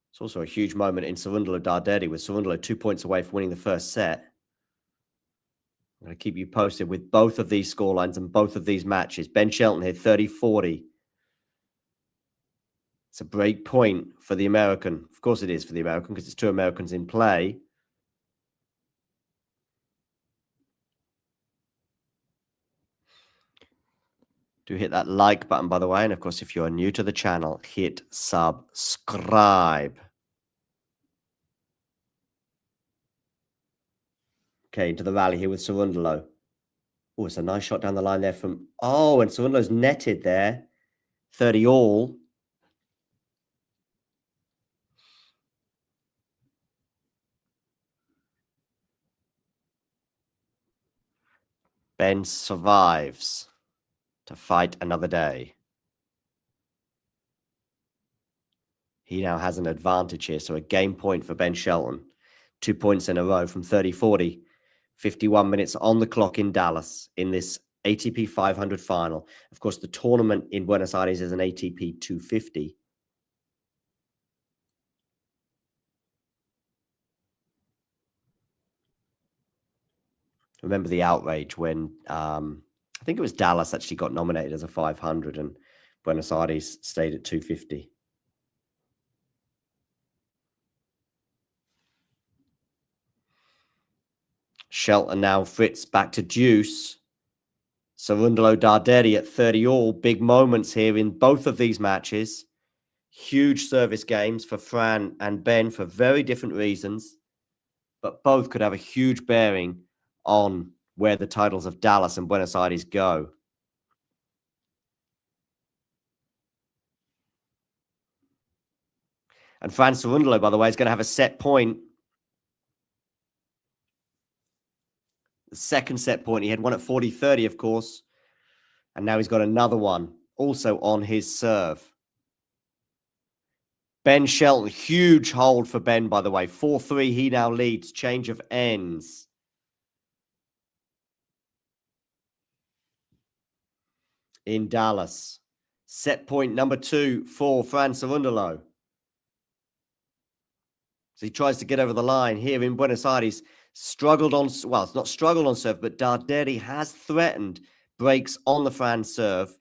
It's also a huge moment in Cerundolo Darderi, with Cerundolo 2 points away from winning the first set. I'm going to keep you posted with both of these scorelines and both of these matches. Ben Shelton here, 30-40. It's a break point for the American. Of course it is for the American, because it's two Americans in play. Do hit that like button, by the way. And of course, if you're new to the channel, hit subscribe. Okay, into the rally here with Cerundolo. Oh, it's a nice shot down the line there from... Oh, and Cerundolo's netted there. 30 all. Ben survives to fight another day. He now has an advantage here, so a game point for Ben Shelton. 2 points in a row from 30-40. 51 minutes on the clock in Dallas in this ATP 500 final. Of course, the tournament in Buenos Aires is an ATP 250. Remember the outrage when I think it was Dallas actually got nominated as a 500 and Buenos Aires stayed at 250. Shelton now, Fritz back to deuce. Cerundolo Darderi at 30 all. Big moments here in both of these matches. Huge service games for Fran and Ben for very different reasons, but both could have a huge bearing on where the titles of Dallas and Buenos Aires go. And Fran Cerundolo, by the way, is going to have a set point. The second set point. He had one at 40-30, of course. And now he's got another one, also on his serve. Ben Shelton, huge hold for Ben, by the way. 4-3, he now leads. Change of ends. In Dallas. Set point number 2 for Fran Cerundolo. So he tries to get over the line here in Buenos Aires. Struggled on, well, it's not struggled on serve, but Darderi has threatened breaks on the Fran serve.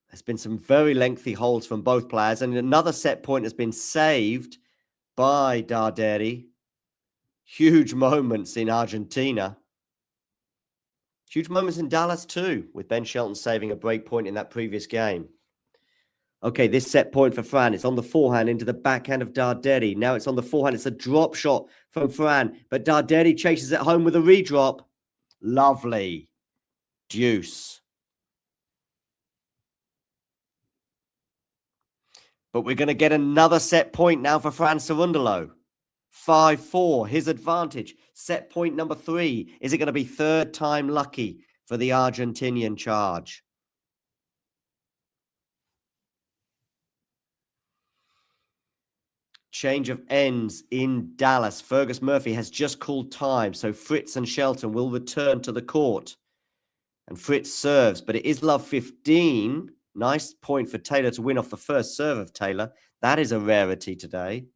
There's been some very lengthy holds from both players, and another set point has been saved by Darderi. Huge moments in Argentina. Huge moments in Dallas too, with Ben Shelton saving a break point in that previous game. Okay, this set point for Fran. It's on the forehand into the backhand of Darderi. Now it's on the forehand. It's a drop shot from Fran, but Darderi chases it home with a redrop. Lovely. Deuce. But we're going to get another set point now for Fran Cerundolo. 5-4, his advantage. Set point number 3. Is it going to be third time lucky for the Argentinian charge? Change of ends in Dallas. Fergus Murphy has just called time, so Fritz and Shelton will return to the court. And Fritz serves, but it is love 15. Nice point for Taylor to win off the first serve of Taylor. That is a rarity today.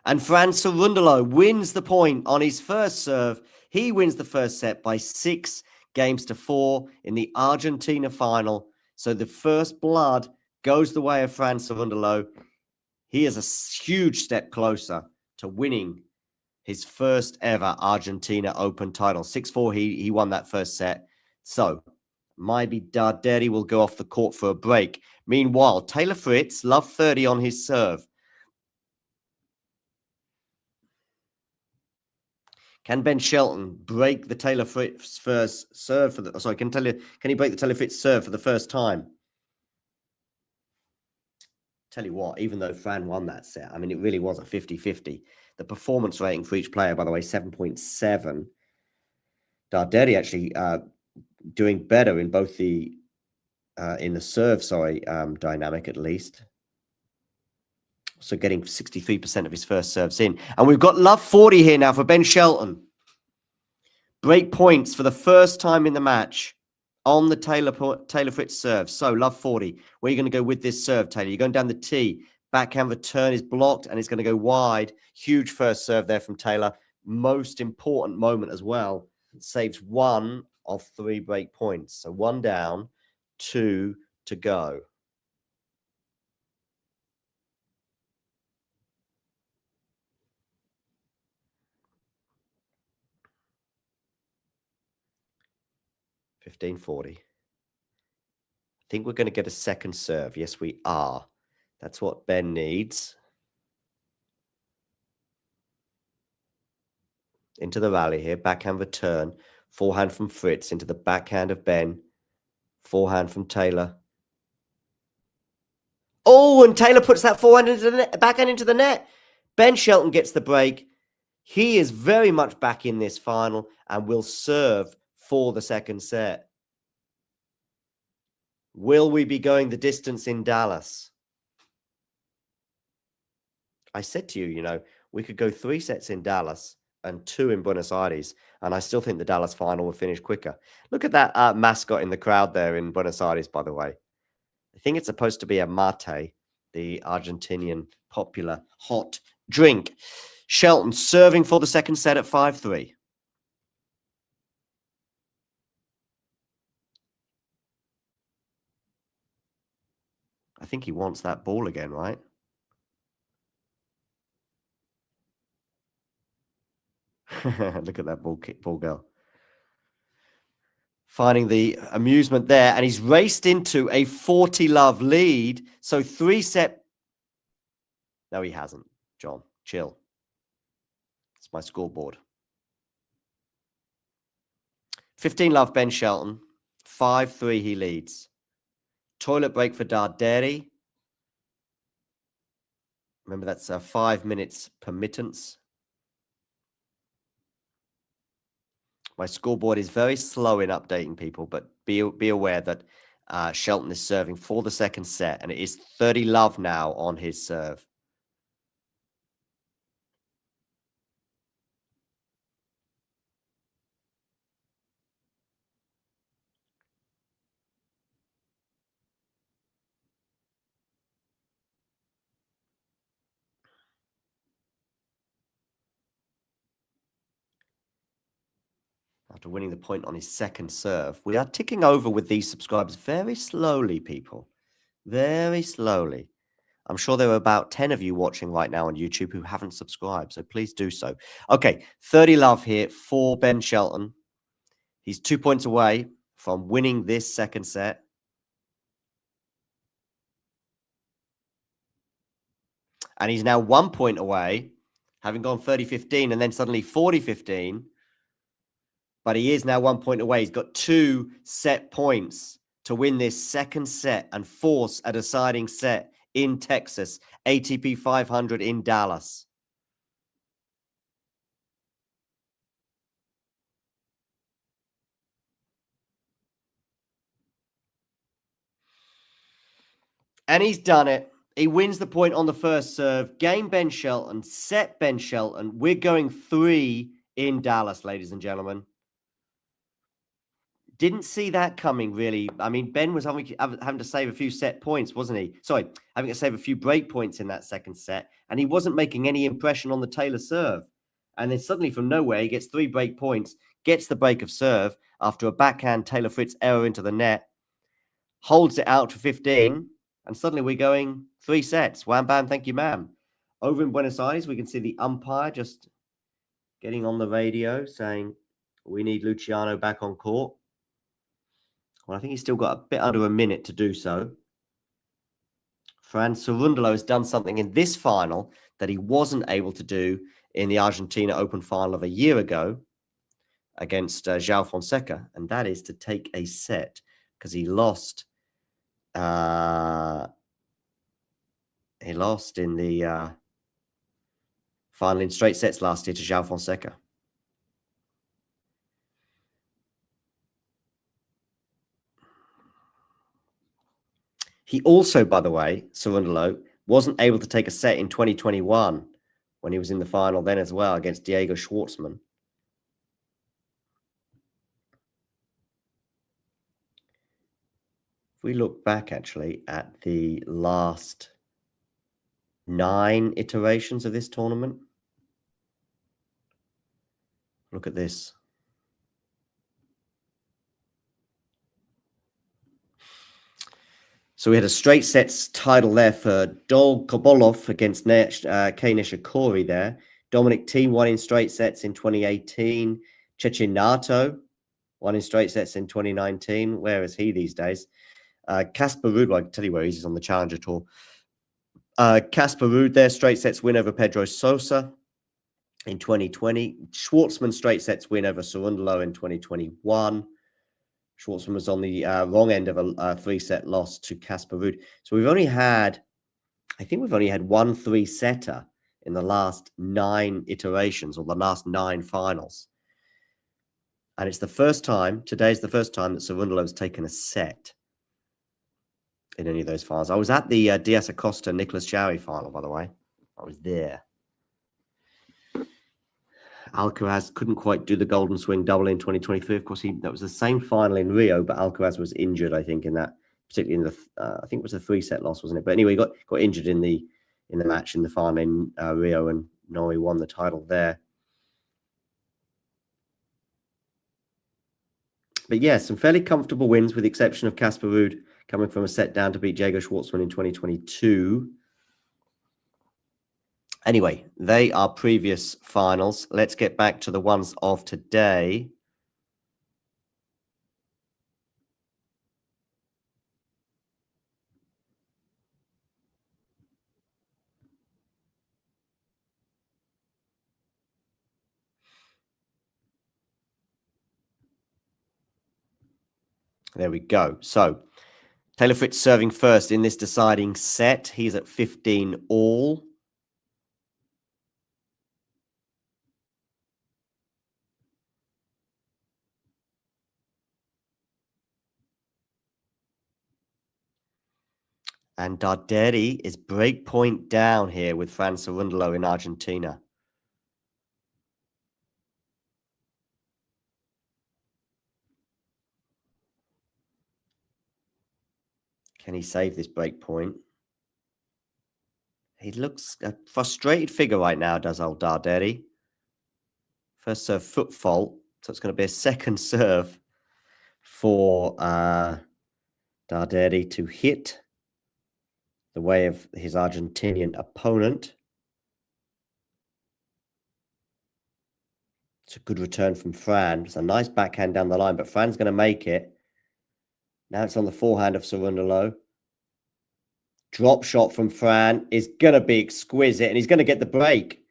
And Fran Cerundolo wins the point on his first serve. He wins the first set by 6-4 in the Argentina final. So the first blood goes the way of Fran Cerundolo. He is a huge step closer to winning his first ever Argentina Open title. 6-4, he won that first set. So maybe Darderi will go off the court for a break. Meanwhile, Taylor Fritz, love 30 on his serve. Can Ben Shelton break the Taylor Fritz first serve for the... Sorry, can he break the Taylor Fritz serve for the first time? Tell you what, even though Fran won that set, I mean, it really was a 50-50. The performance rating for each player, by the way, 7.7. Darderi actually doing better in both the in the serve, dynamic at least. So getting 63% of his first serves in. And we've got love 40 here now for Ben Shelton. Break points for the first time in the match on the Taylor Fritz serve. So love 40. Where are you going to go with this serve, Taylor? You're going down the tee. Backhand return is blocked and it's going to go wide. Huge first serve there from Taylor. Most important moment as well. Saves 1 of 3 break points. So 1 down, 2 to go. $15.40. I think we're going to get a second serve. Yes, we are. That's what Ben needs. Into the rally here. Backhand return. Forehand from Fritz into the backhand of Ben. Forehand from Taylor. Oh, and Taylor puts that forehand into the net, backhand into the net. Ben Shelton gets the break. He is very much back in this final and will serve for the second set. Will we be going the distance in Dallas? I said to you, you know, we could go 3 sets in Dallas and 2 in Buenos Aires, and I still think the Dallas final will finish quicker. Look at that mascot in the crowd there in Buenos Aires, by the way. I think it's supposed to be a mate, the Argentinian popular hot drink. Shelton serving for the second set at 5-3. I think he wants that ball again, right? Look at that ball girl. Finding the amusement there. And he's raced into a 40-love lead. So 3-set. No, he hasn't. John, chill. It's my scoreboard. 15-love Ben Shelton. 5-3 he leads. Toilet break for Darderi. Remember, that's 5 minutes permittance. My scoreboard is very slow in updating people, but be aware that Shelton is serving for the second set, and it is 30-love now on his serve. After winning the point on his second serve, we are ticking over with these subscribers very slowly, people. Very slowly. I'm sure there are about 10 of you watching right now on YouTube who haven't subscribed, so please do so. Okay, 30-love here for Ben Shelton. He's 2 points away from winning this second set. And he's now 1 point away, having gone 30-15 and then suddenly 40-15. But he is now 1 point away. He's got 2 set points to win this second set and force a deciding set in Texas, ATP 500 in Dallas. And he's done it. He wins the point on the first serve. Game Ben Shelton, set Ben Shelton. We're going 3 in Dallas, ladies and gentlemen. Didn't see that coming, really. I mean, Ben was having to save a few set points, wasn't he? Sorry, having to save a few break points in that second set. And he wasn't making any impression on the Taylor serve. And then suddenly from nowhere, he gets 3 break points, gets the break of serve after a backhand Taylor Fritz error into the net, holds it out for 15, and suddenly we're going 3 sets. Wham, bam, thank you, ma'am. Over in Buenos Aires, we can see the umpire just getting on the radio saying, we need Luciano back on court. Well, I think he's still got a bit under a minute to do so. Fran Cerundolo has done something in this final that he wasn't able to do in the Argentina Open final of a year ago against João Fonseca, and that is to take a set because he lost. He lost in the final in straight sets last year to João Fonseca. He also, by the way, Cerundolo, wasn't able to take a set in 2021 when he was in the final then as well against Diego Schwartzman. If we look back actually at the last 9 iterations of this tournament, look at this. So we had a straight sets title there for Dol Kobolov against Kei Nishikori there. Dominic Thiem won in straight sets in 2018. Cecchinato won in straight sets in 2019. Where is he these days? Casper Ruud, well, I can tell you where he is on the Challenger Tour. Casper Ruud there, straight sets win over Pedro Sosa in 2020. Schwartzman straight sets win over Cerundolo in 2021. Schwartzman was on the wrong end of a 3-set loss to Casper Ruud. So we've only had, I think we've only had 1 3-setter in the last 9 iterations or the last 9 finals. And it's the first time, today's the first time that Cerundolo's taken a set in any of those finals. I was at the Diaz Acosta Nicholas Jarry final, by the way. I was there. Alcaraz couldn't quite do the Golden Swing double in 2023. Of course, that was the same final in Rio, but Alcaraz was injured, I think, in that, particularly in the, I think it was a 3-set loss, wasn't it? But anyway, he got injured in the match in the final in Rio, and Norrie won the title there. But yeah, some fairly comfortable wins, with the exception of Casper Ruud coming from a set down to beat Diego Schwartzman in 2022. Anyway, they are previous finals. Let's get back to the ones of today. There we go. So Taylor Fritz serving first in this deciding set. He's at 15 all. And Darderi is break point down here with Fran Cerundolo in Argentina. Can he save this break point? He looks a frustrated figure right now, does old Darderi. First serve foot fault. So it's going to be a second serve for Darderi to hit the way of his Argentinian opponent. It's a good return from Fran. It's a nice backhand down the line, but Fran's going to make it. Now it's on the forehand of Cerundolo. Drop shot from Fran is going to be exquisite, and he's going to get the break.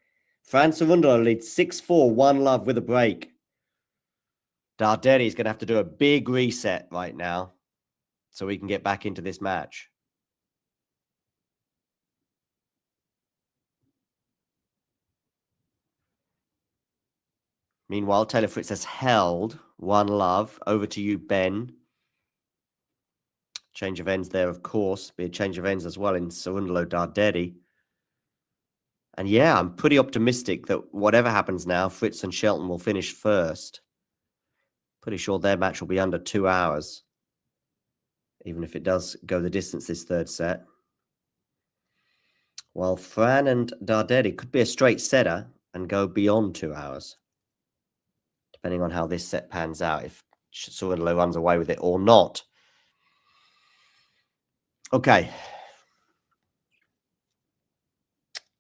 Fran Cerundolo leads 6-4, 1-love with a break. Darderi is going to have to do a big reset right now so we can get back into this match. Meanwhile, Taylor Fritz has held 1-love. Over to you, Ben. Change of ends there, of course. Be a change of ends as well in Cerundolo Darderi. And yeah, I'm pretty optimistic that whatever happens now, Fritz and Shelton will finish first. Pretty sure their match will be under 2 hours, even if it does go the distance this third set. While Fran and Darderi could be a straight setter and go beyond 2 hours, depending on how this set pans out, if Cerundolo runs away with it or not. Okay.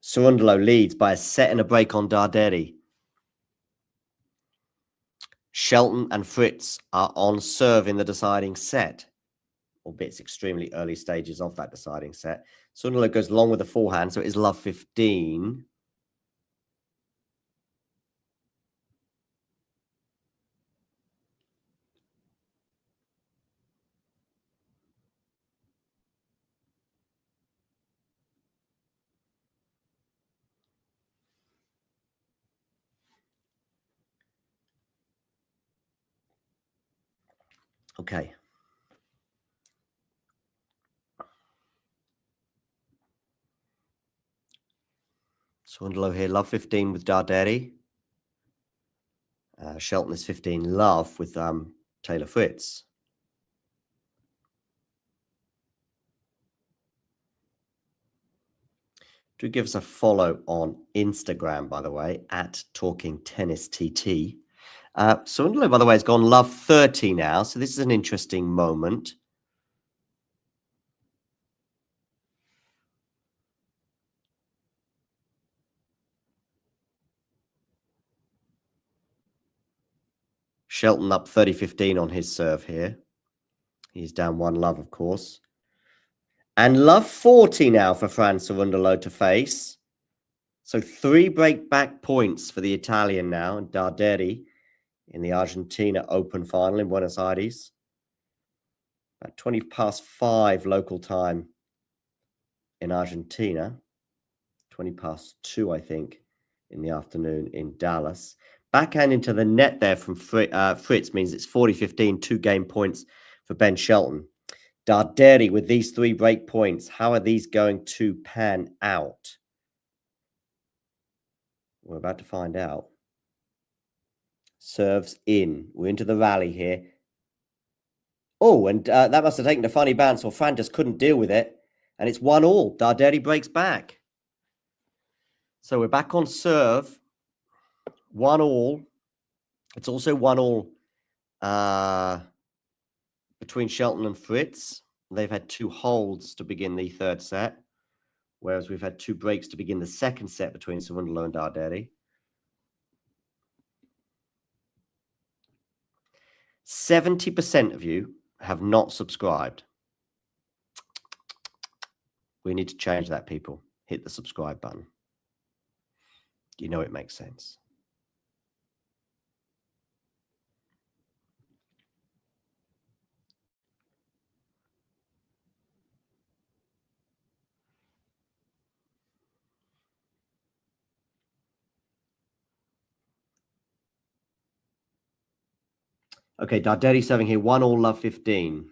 Cerundolo leads by a set and a break on Darderi. Shelton and Fritz are on serve in the deciding set, albeit it's extremely early stages of that deciding set. Cerundolo goes long with the forehand, so it is love 15. Okay. Cerundolo here, love 15 with Darderi. Shelton is 15 love with Taylor Fritz. Do give us a follow on Instagram, by the way, at Talking Tennis TT. Cerundolo, by the way, has gone love 30 now, so this is an interesting moment. Shelton up 30-15 on his serve here. He's down 1-love, of course. And love 40 now for Fran Cerundolo to face. So 3 break-back points for the Italian now, and Darderi in the Argentina Open final in Buenos Aires. About 20 past 5 local time in Argentina. 20 past 2, I think, in the afternoon in Dallas. Backhand into the net there from Fritz means it's 40-15, 2 game points for Ben Shelton. Darderi with these 3 break points. How are these going to pan out? We're about to find out. Serves in. We're into the rally here. Oh, and that must have taken a funny bounce, or Fran just couldn't deal with it. And it's 1-all. Darderi breaks back. So we're back on serve. 1-all. It's also 1-all between Shelton and Fritz. They've had 2 holds to begin the third set, whereas we've had 2 breaks to begin the second set between Cerundolo and Darderi. 70% of you have not subscribed. We need to change that, people. Hit the subscribe button. You know it makes sense. Okay, Darderi serving here 1-all, love 15.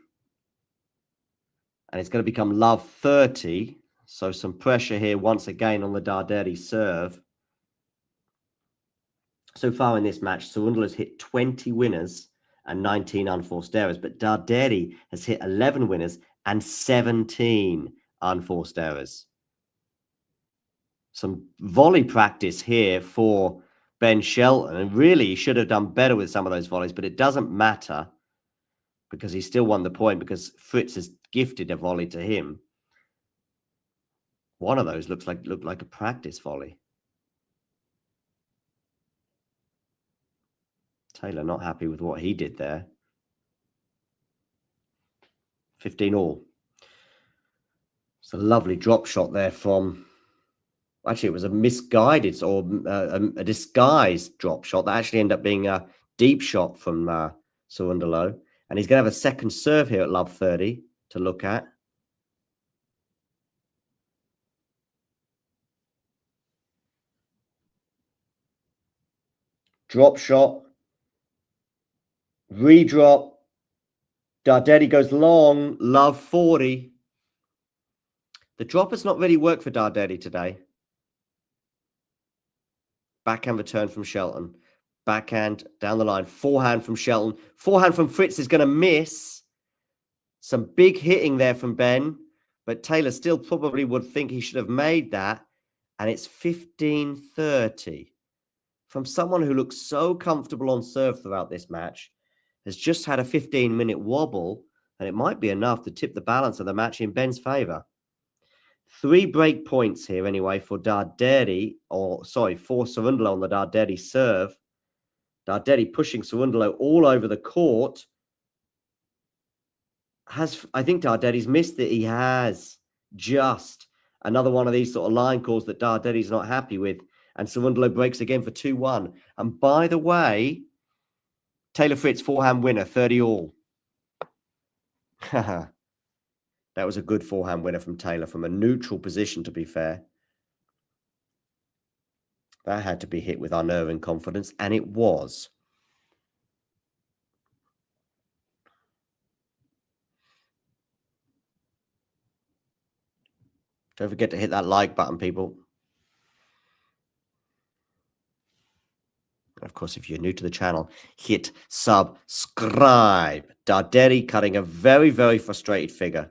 And it's going to become love 30. So some pressure here once again on the Darderi serve. So far in this match, Cerundolo has hit 20 winners and 19 unforced errors. But Darderi has hit 11 winners and 17 unforced errors. Some volley practice here for Ben Shelton, and really he should have done better with some of those volleys, but it doesn't matter because he still won the point because Fritz has gifted a volley to him. One of those looked like a practice volley. Taylor not happy with what he did there. 15 all. It's a lovely drop shot there from... Actually, it was a misguided or a disguised drop shot that actually ended up being a deep shot from Cerundolo. And he's going to have a second serve here at love 30 to look at. Drop shot. Redrop. Darderi goes long. Love 40. The drop has not really worked for Darderi today. Backhand return from Shelton. Backhand down the line. Forehand from Shelton. Forehand from Fritz is going to miss. Some big hitting there from Ben. But Taylor still probably would think he should have made that. And it's 15-30. From someone who looks so comfortable on serve throughout this match. Has just had a 15-minute wobble. And it might be enough to tip the balance of the match in Ben's favour. 3 break points here anyway for Darderi, for Cerundolo on the Darderi serve. Darderi pushing Cerundolo all over the court. I think Darderi's missed it. He has. Just another one of these sort of line calls that Darderi's not happy with. And Cerundolo breaks again for 2-1. And by the way, Taylor Fritz forehand winner, 30 all. That was a good forehand winner from Taylor from a neutral position, to be fair. That had to be hit with unnerving confidence, and it was. Don't forget to hit that like button, people. And of course, if you're new to the channel, hit subscribe. Darderi cutting a very, very frustrated figure.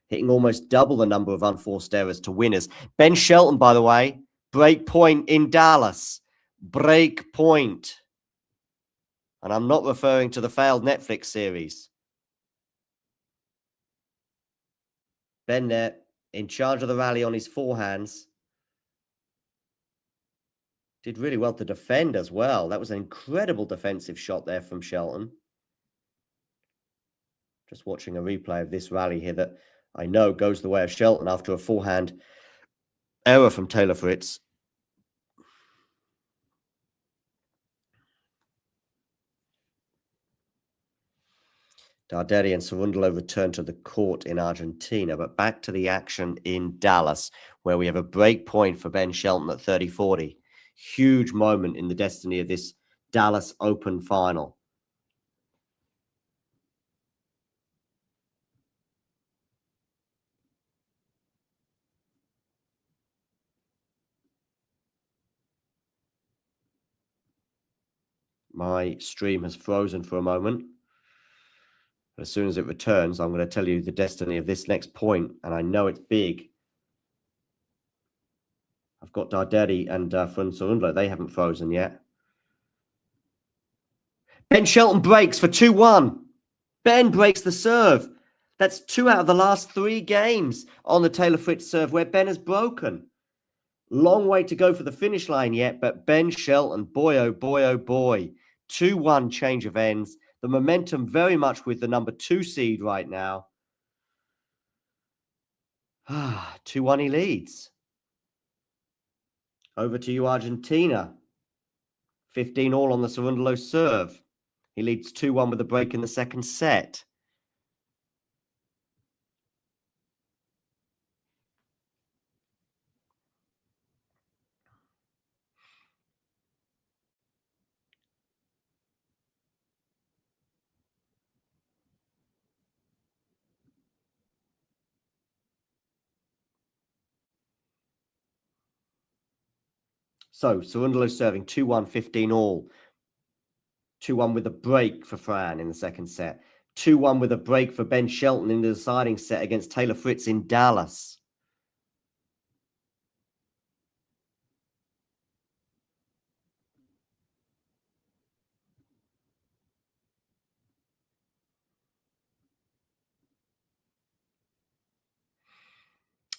Hitting almost double the number of unforced errors to winners. Ben Shelton, by the way, break point in Dallas. Break point. And I'm not referring to the failed Netflix series. Ben there, in charge of the rally on his forehands. Did really well to defend as well. That was an incredible defensive shot there from Shelton. Just watching a replay of this rally here that I know goes the way of Shelton after a forehand error from Taylor Fritz. Darderi and Cerundolo return to the court in Argentina, but back to the action in Dallas, where we have a break point for Ben Shelton at 30-40. Huge moment in the destiny of this Dallas Open final. My stream has frozen for a moment. But as soon as it returns, I'm going to tell you the destiny of this next point, and I know it's big. I've got Darderi and from Cerundolo. They haven't frozen yet. Ben Shelton breaks for 2-1. Ben breaks the serve. That's 2 out of the last 3 games on the Taylor Fritz serve where Ben has broken. Long way to go for the finish line yet, but Ben Shelton, boy, oh boy, oh boy. 2-1 change of ends. The momentum very much with the number 2 seed right now. 2-1 he leads. Over to you, Argentina. 15 all on the Cerundolo serve. He leads 2-1 with a break in the second set. So, Cerundolo serving 2-1, 15 all. 2-1 with a break for Fran in the second set. 2-1 with a break for Ben Shelton in the deciding set against Taylor Fritz in Dallas.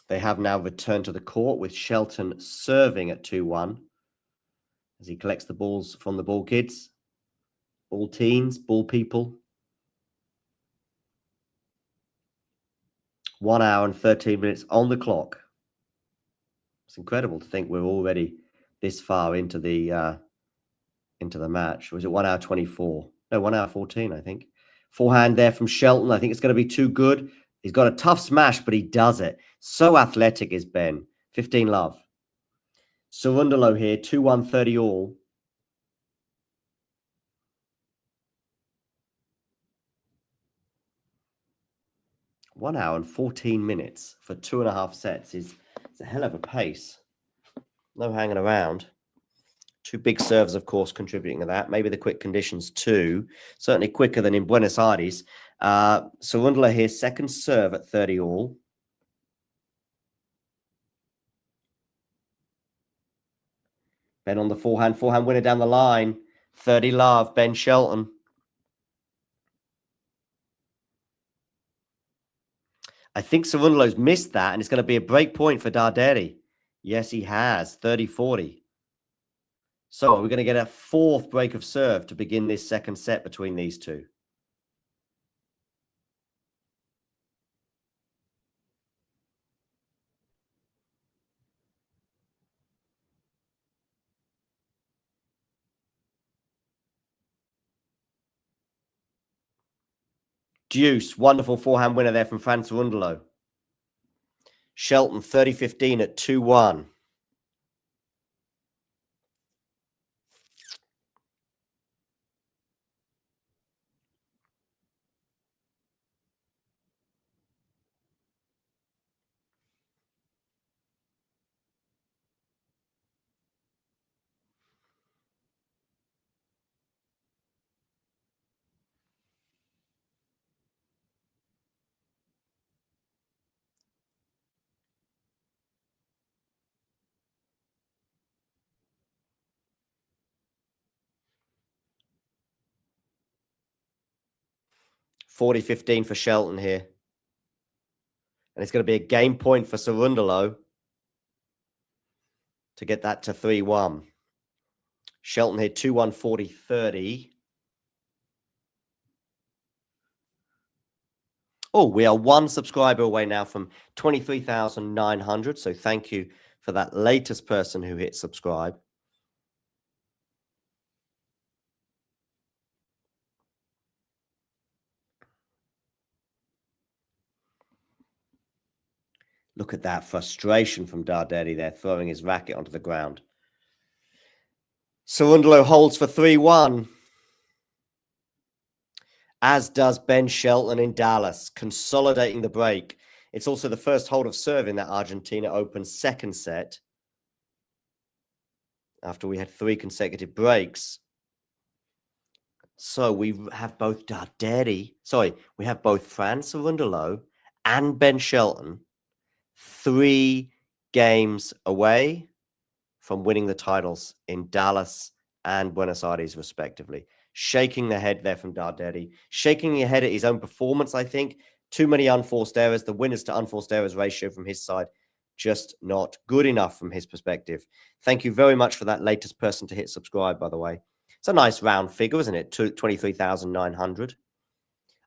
They have now returned to the court with Shelton serving at 2-1 as he collects the balls from the ball kids. Ball teens, ball people. 1 hour and 13 minutes on the clock. It's incredible to think we're already this far into the match. Or was it 1 hour 24? No, 1 hour 14, I think. Forehand there from Shelton. I think it's going to be too good. He's got a tough smash, but he does it. So athletic is Ben. 15 love. Cerundolo here, 2-1, 30 all. One hour and 14 minutes for 2.5 sets is a hell of a pace. No hanging around. Two big serves, of course, contributing to that. Maybe the quick conditions too. Certainly quicker than in Buenos Aires. Cerundolo here, second serve at 30 all. Ben on the forehand winner down the line. 30 love, Ben Shelton. I think Cerundolo's missed that, and it's going to be a break point for Darderi. Yes, he has. 30-40. So we're going to get a fourth break of serve to begin this second set between these two. Deuce, wonderful forehand winner there from Fran Cerundolo. Shelton, 30-15 at 2-1. $40-15 for Shelton here. And it's going to be a game point for Cerundolo to get that to 3-1. Shelton here, 2-1, 40-30. Oh, we are one subscriber away now from 23,900. So thank you for that latest person who hit subscribe. Look at that frustration from Darderi there, throwing his racket onto the ground. Cerundolo holds for 3-1. As does Ben Shelton in Dallas, consolidating the break. It's also the first hold of serve in that Argentina Open second set, after we had 3 consecutive breaks. So we have both we have both Fran Cerundolo and Ben Shelton 3 games away from winning the titles in Dallas and Buenos Aires, respectively. Shaking the head there from Darderi. Shaking your head at his own performance, I think. Too many unforced errors. The winners to unforced errors ratio from his side, just not good enough from his perspective. Thank you very much for that latest person to hit subscribe, by the way. It's a nice round figure, isn't it? 23,900.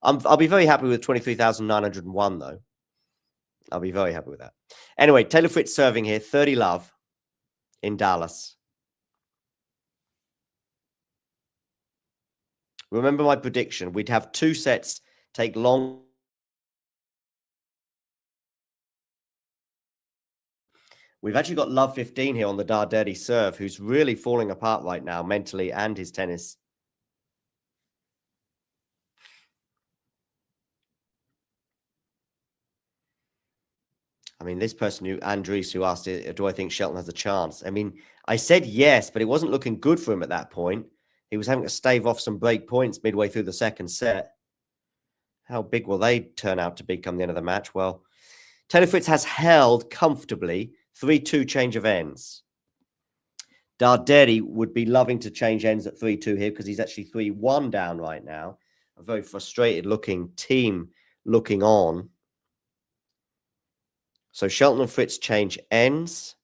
I'll be very happy with 23,901, though. I'll be very happy with that. Anyway, Taylor Fritz serving here, 30 love in Dallas. Remember my prediction. We'd have 2 sets take long. We've actually got love 15 here on the Darderi serve, who's really falling apart right now, mentally and his tennis. I mean, this person, Andres, who asked, do I think Shelton has a chance? I mean, I said yes, but it wasn't looking good for him at that point. He was having to stave off some break points midway through the second set. How big will they turn out to be come the end of the match? Well, Taylor Fritz has held comfortably 3-2 change of ends. Darderi would be loving to change ends at 3-2 here because he's actually 3-1 down right now. A very frustrated looking team looking on. So Shelton and Fritz change ends.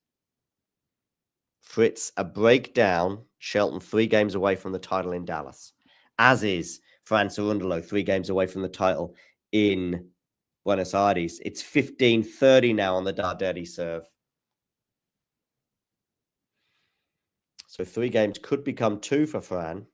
Fritz a breakdown. Shelton 3 games away from the title in Dallas. as is Fran Cerundolo, 3 games away from the title in Buenos Aires. It's 15-30 now on the Darderi serve. So 3 games could become 2 for Fran.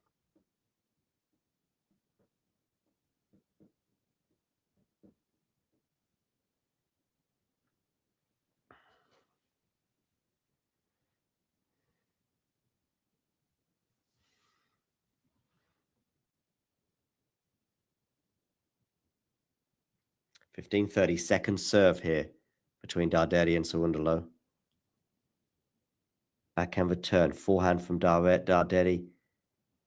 (15:30) second serve here between Darderi and Cerundolo. Backhand return, forehand from Darderi.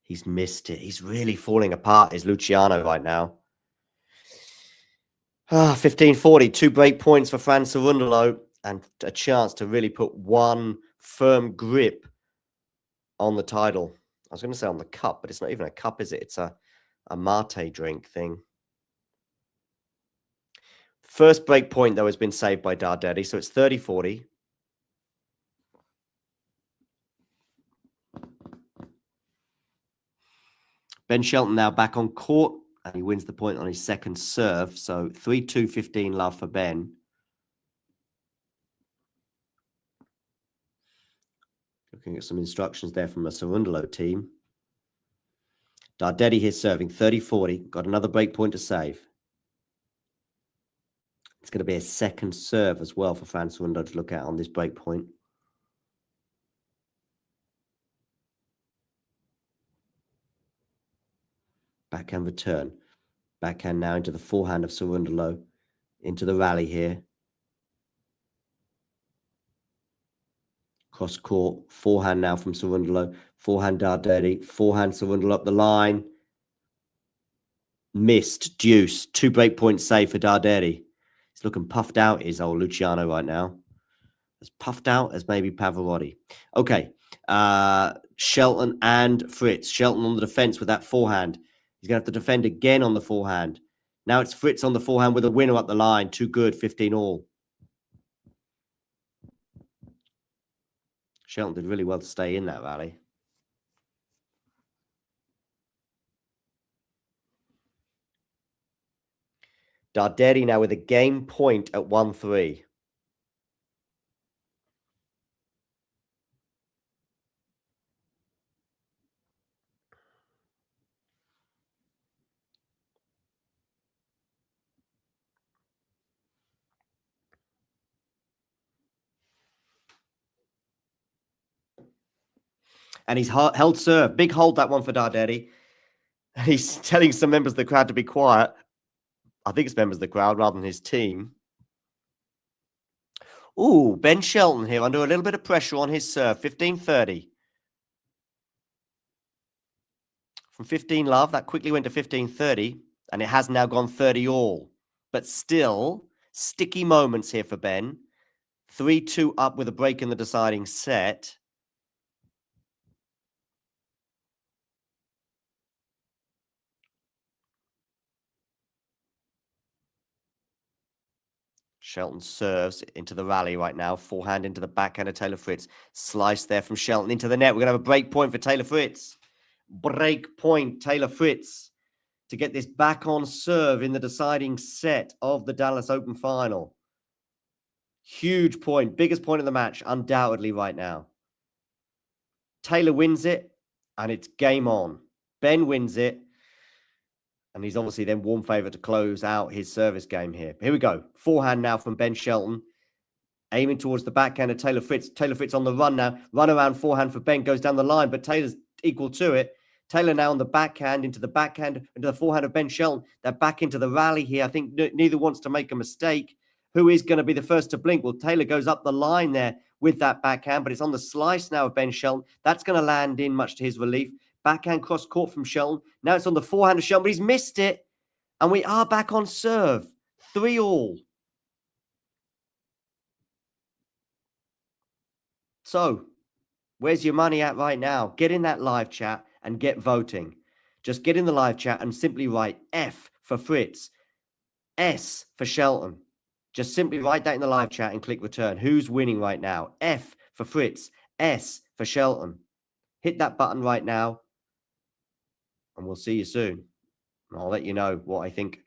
He's missed it. He's really falling apart, is Luciano right now. 15:40, 2 break points for Fran Cerundolo and a chance to really put one firm grip on the title. I was going to say on the cup, but it's not even a cup, is it? It's a mate drink thing. First break point, though, has been saved by Darderi, so it's 30-40. Ben Shelton now back on court, and he wins the point on his second serve. So 3-2, 15 love for Ben. Looking at some instructions there from a Cerundolo team. Darderi here serving 30-40. Got another break point to save. It's going to be a second serve as well for Fran Cerundolo to look at on this break point. Backhand return. Backhand now into the forehand of Cerundolo. Into the rally here. Cross court. Forehand now from Cerundolo. Forehand Darderi. Forehand Cerundolo up the line. Missed. Deuce. 2 break points save for Darderi. He's looking puffed out, is old Luciano right now. As puffed out as maybe Pavarotti. Okay. Shelton and Fritz. Shelton on the defense with that forehand. He's going to have to defend again on the forehand. Now it's Fritz on the forehand with a winner up the line. Too good, 15 all. Shelton did really well to stay in that rally. Darderi now with a game point at 1-3. And he's held serve. Big hold, that one for Darderi. He's telling some members of the crowd to be quiet. I think it's members of the crowd rather than his team. Ooh, Ben Shelton here under a little bit of pressure on his serve. 15-30. From 15 love, that quickly went to 15-30. And it has now gone 30 all. But still, sticky moments here for Ben. 3-2 up with a break in the deciding set. Shelton serves into the rally right now. Forehand into the backhand of Taylor Fritz. Slice there from Shelton into the net. We're going to have a break point for Taylor Fritz. Break point, Taylor Fritz, to get this back on serve in the deciding set of the Dallas Open final. Huge point. Biggest point of the match, undoubtedly, right now. Taylor wins it, and it's game on. Ben wins it. And he's obviously then warm favourite to close out his service game here. Here we go. Forehand now from Ben Shelton. Aiming towards the backhand of Taylor Fritz. Taylor Fritz on the run now. Run around forehand for Ben. Goes down the line, but Taylor's equal to it. Taylor now on the backhand, into the forehand of Ben Shelton. They're back into the rally here. I think neither wants to make a mistake. Who is going to be the first to blink? Well, Taylor goes up the line there with that backhand, but it's on the slice now of Ben Shelton. That's going to land in, much to his relief. Backhand cross court from Shelton. Now it's on the forehand of Shelton, but he's missed it. And we are back on serve. 3 all. So, where's your money at right now? Get in that live chat and get voting. Just get in the live chat and simply write F for Fritz, S for Shelton. Just simply write that in the live chat and click return. Who's winning right now? F for Fritz, S for Shelton. Hit that button right now. And we'll see you soon. I'll let you know what I think.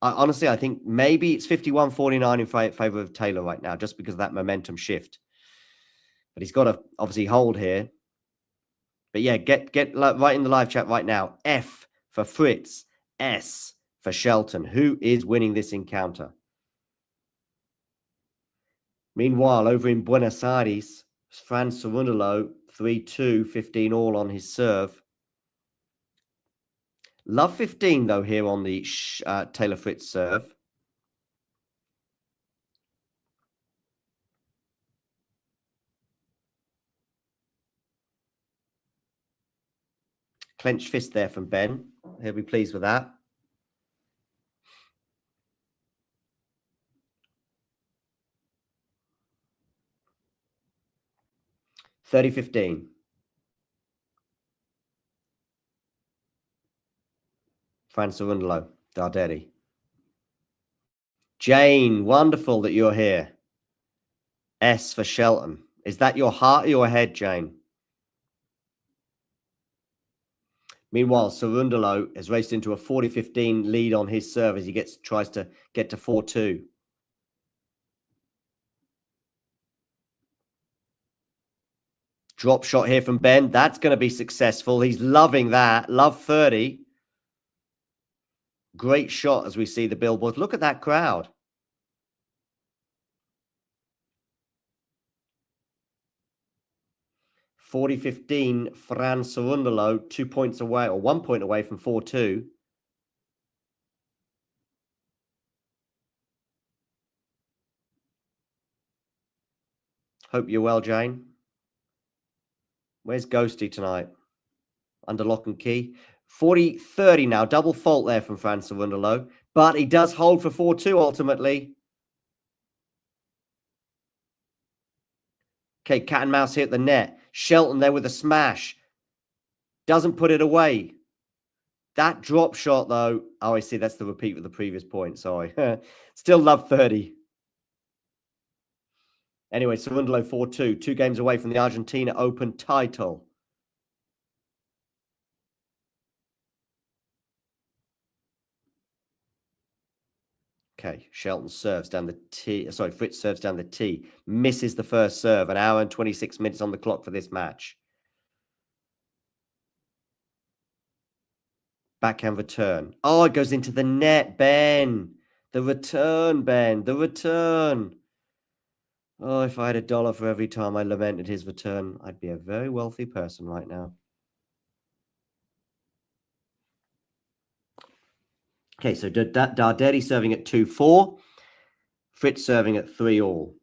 Honestly, I think maybe it's 51-49 in favor of Taylor right now, just because of that momentum shift. But he's got to obviously hold here. But yeah, get right in the live chat right now. F for Fritz, S for Shelton. Who is winning this encounter? Meanwhile, over in Buenos Aires, Fran Cerundolo, 3-2, 15 all on his serve. Love 15, though, here on the Taylor Fritz serve. Clenched fist there from Ben. He'll be pleased with that. $30-15. Fran Cerundolo, Darderi. Jane, wonderful that you're here. S for Shelton. Is that your heart or your head, Jane? Meanwhile, Cerundolo has raced into a 40-15 lead on his serve as he tries to get to 4-2. Drop shot here from Ben. That's going to be successful. He's loving that. Love 30. Great shot as we see the billboard. Look at that crowd. $40-15, Fran Cerundolo, 2 points away, or 1 point away from 4-2. Hope you're well, Jane. Where's Ghosty tonight? Under lock and key. 40-30 now. Double fault there from Fran Cerundolo. But he does hold for 4-2 ultimately. Okay, cat and mouse here at the net. Shelton there with a smash. Doesn't put it away. That drop shot, though. Oh, I see. That's the repeat of the previous point. Sorry. Still love 30. Anyway, Cerundolo 4-2. 2 games away from the Argentina Open title. Okay, Shelton serves down the tee. Sorry, Fritz serves down the tee. Misses the first serve. An hour and 26 minutes on the clock for this match. Backhand return. Oh, it goes into the net, Ben. The return, Ben. The return. Oh, if I had $1 for every time I lamented his return, I'd be a very wealthy person right now. Okay, so Darderi serving at 2-4. Fritz serving at 3-all.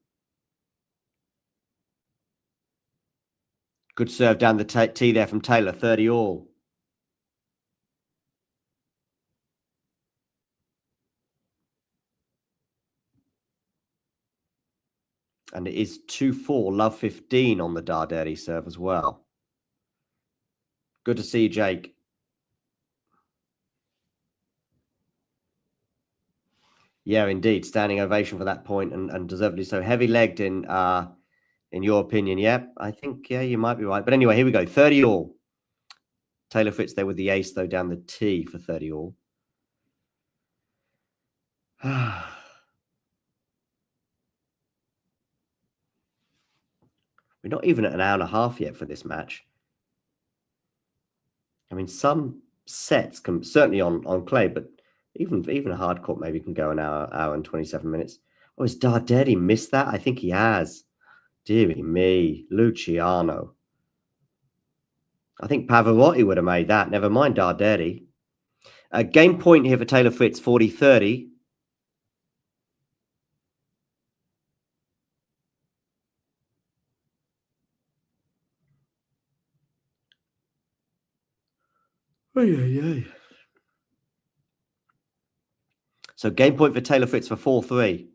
Good serve down the tee there from Taylor, 30-all. And it is 2-4, love 15 on the Darderi serve as well. Good to see you, Jake. Yeah, indeed. Standing ovation for that point and deservedly so. Heavy-legged in your opinion. Yeah, I think, yeah, you might be right. But anyway, here we go. 30-all. Taylor Fritz there with the ace, though, down the tee for 30-all. We're not even at an hour and a half yet for this match. I mean, some sets can certainly on clay, but even a hard court maybe can go an hour and 27 minutes. Oh, has Darderi missed that? I think he has. Deary me, Luciano. I think Pavarotti would have made that. Never mind Darderi. Game point here for Taylor Fritz, 40-30. So game point for Taylor Fritz for 4-3.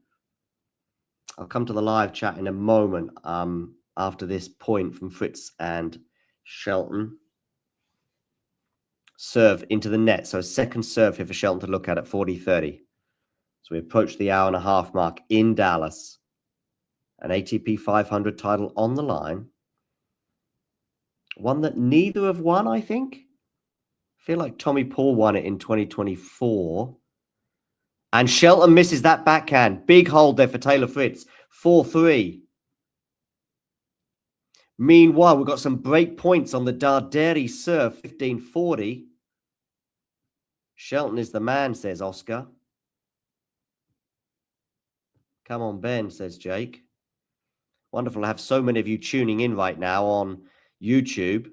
I'll come to the live chat in a moment after this point from Fritz and Shelton. Serve into the net. So a second serve here for Shelton to look at 40-30. So we approach the hour and a half mark in Dallas. An ATP 500 title on the line. One that neither have won, I think. feel like Tommy Paul won it in 2024. And Shelton misses that backhand. Big hold there for Taylor Fritz. 4-3. Meanwhile, we've got some break points on the Darderi serve. 15-40. Shelton is the man, says Oscar. Come on, Ben, says Jake. Wonderful to have so many of you tuning in right now on YouTube.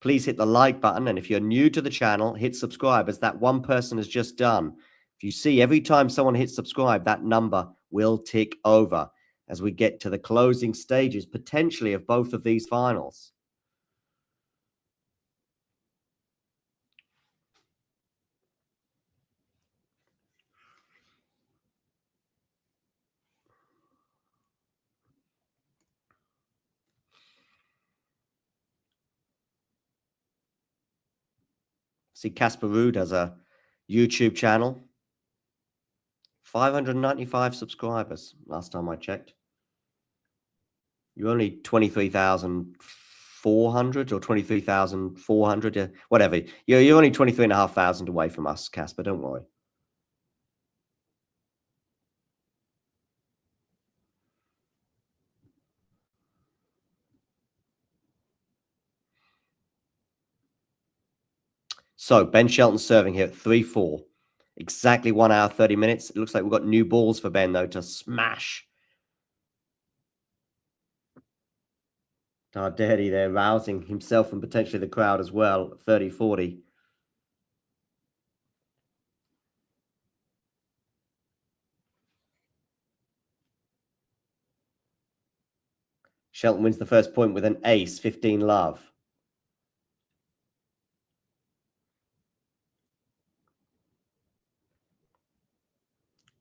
Please hit the like button. And if you're new to the channel, hit subscribe, as that one person has just done. If you see, every time someone hits subscribe, that number will tick over as we get to the closing stages, potentially, of both of these finals. See, Casper Ruud has a YouTube channel. 595 subscribers last time I checked. You're only 23,400 or 23,400, whatever. You're only 23,500 away from us, Casper. Don't worry. So Ben Shelton serving here at 3-4. Exactly 1 hour, 30 minutes. It looks like we've got new balls for Ben, though, to smash. Darderi there, rousing himself and potentially the crowd as well. 30-40. Shelton wins the first point with an ace, 15-love.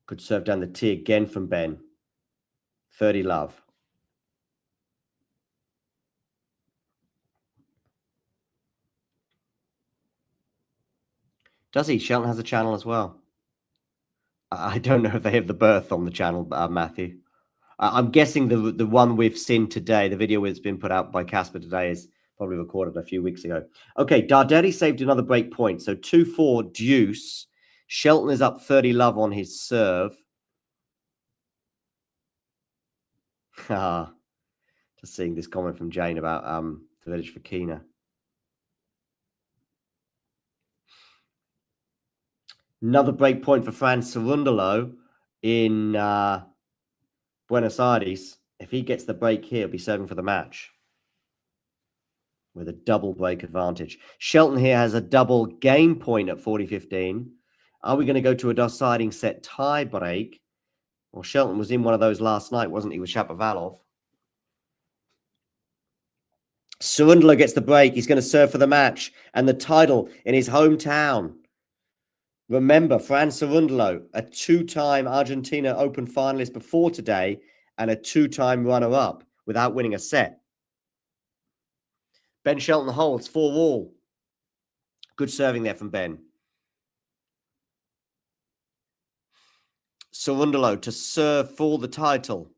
Good serve down the tee again from Ben. 30-love. Does he? Shelton has a channel as well. I don't know if they have the birth on the channel, Matthew. I'm guessing the one we've seen today, the video that's been put out by Casper today, is probably recorded a few weeks ago. Okay, Darderi saved another break point. So 2-4 deuce. Shelton is up 30-love on his serve. Just seeing this comment from Jane about the village for Kina. Another break point for Franz Cerundolo in Buenos Aires. If he gets the break here, he'll be serving for the match with a double break advantage. Shelton here has a double game point at 40-15. Are we going to go to a deciding set tie break? Well, Shelton was in one of those last night, wasn't he, with Shapovalov? Cerundolo gets the break. He's going to serve for the match and the title in his hometown. Remember, Franz Cerundolo, a two-time Argentina Open finalist before today and a two-time runner-up without winning a set. Ben Shelton holds 4-all. Good serving there from Ben. Cerundolo to serve for the title.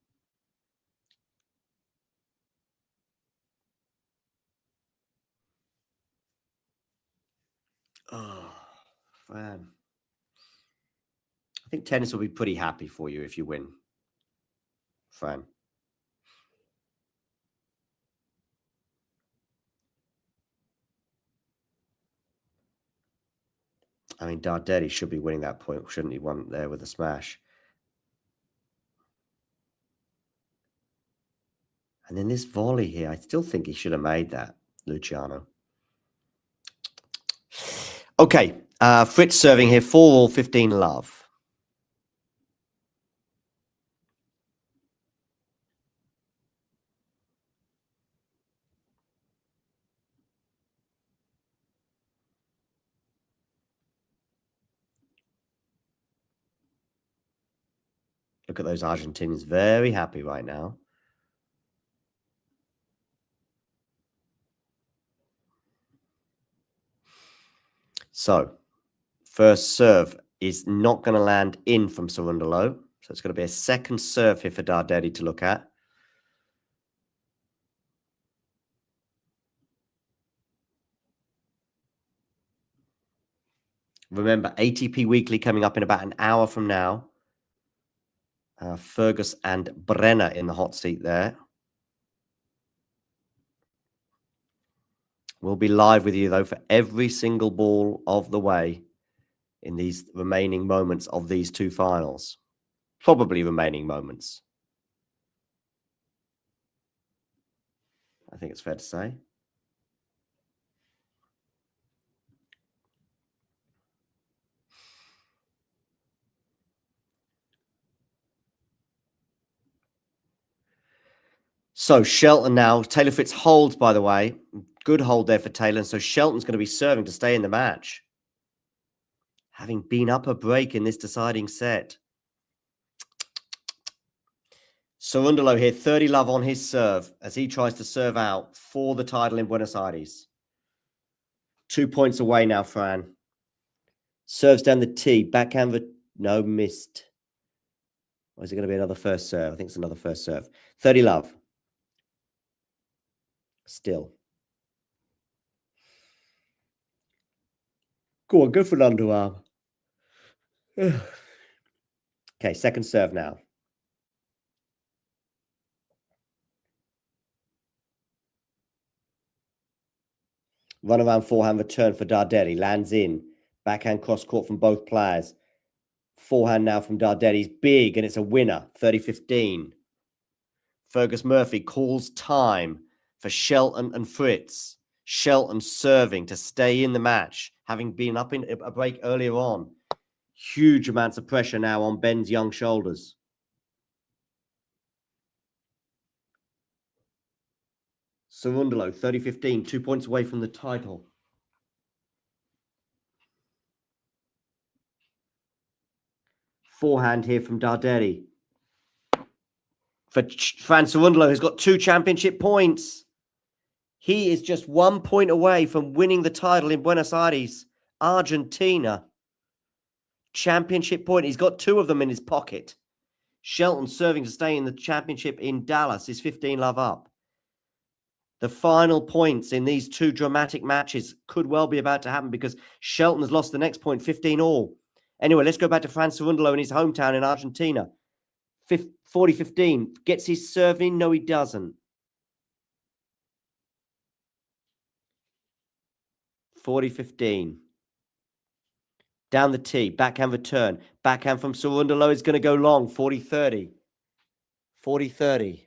Oh, Fran. I think tennis will be pretty happy for you if you win, Fran. I mean, Darderi should be winning that point, shouldn't he? One there with a smash. And then this volley here, I still think he should have made that, Luciano. Okay, Fritz serving here, 4-all, 15-love. Look at those Argentinians, very happy right now. So, first serve is not going to land in from Cerundolo. So it's going to be a second serve here for Darderi to look at. Remember, ATP Weekly coming up in about an hour from now. Fergus and Brenner in the hot seat there. We'll be live with you, though, for every single ball of the way in these remaining moments of these two finals. Probably remaining moments. I think it's fair to say. So Shelton now. Taylor Fritz holds, by the way. Good hold there for Taylor. And so Shelton's going to be serving to stay in the match, having been up a break in this deciding set. Cerundolo here, 30 love on his serve as he tries to serve out for the title in Buenos Aires. 2 points away now, Fran. Serves down the tee. Backhand. No, missed. Or is it going to be another first serve? I think it's another first serve. 30 love. Still. Go on, go for an underarm. Okay, second serve now. Run around forehand return for Darderi. Lands in. Backhand cross court from both players. Forehand now from Darderi's big, and it's a winner. 30-15. Fergus Murphy calls time for Shelton and Fritz. Shelton serving to stay in the match, having been up in a break earlier on. Huge amounts of pressure now on Ben's young shoulders. Cerundolo, 30-15, 2 points away from the title. Forehand here from Darderi. For Fran Cerundolo, has got 2 championship points. He is just 1 point away from winning the title in Buenos Aires, Argentina. Championship point. He's got 2 of them in his pocket. Shelton serving to stay in the championship in Dallas is 15 love up. The final points in these 2 dramatic matches could well be about to happen because Shelton has lost the next point, 15 all. Anyway, let's go back to Fran Cerundolo in his hometown in Argentina. 40-15. Gets his serve in? No, he doesn't. 40-15. Down the tee. Backhand return. Backhand from Cerundolo is going to go long. 40-30. 40-30.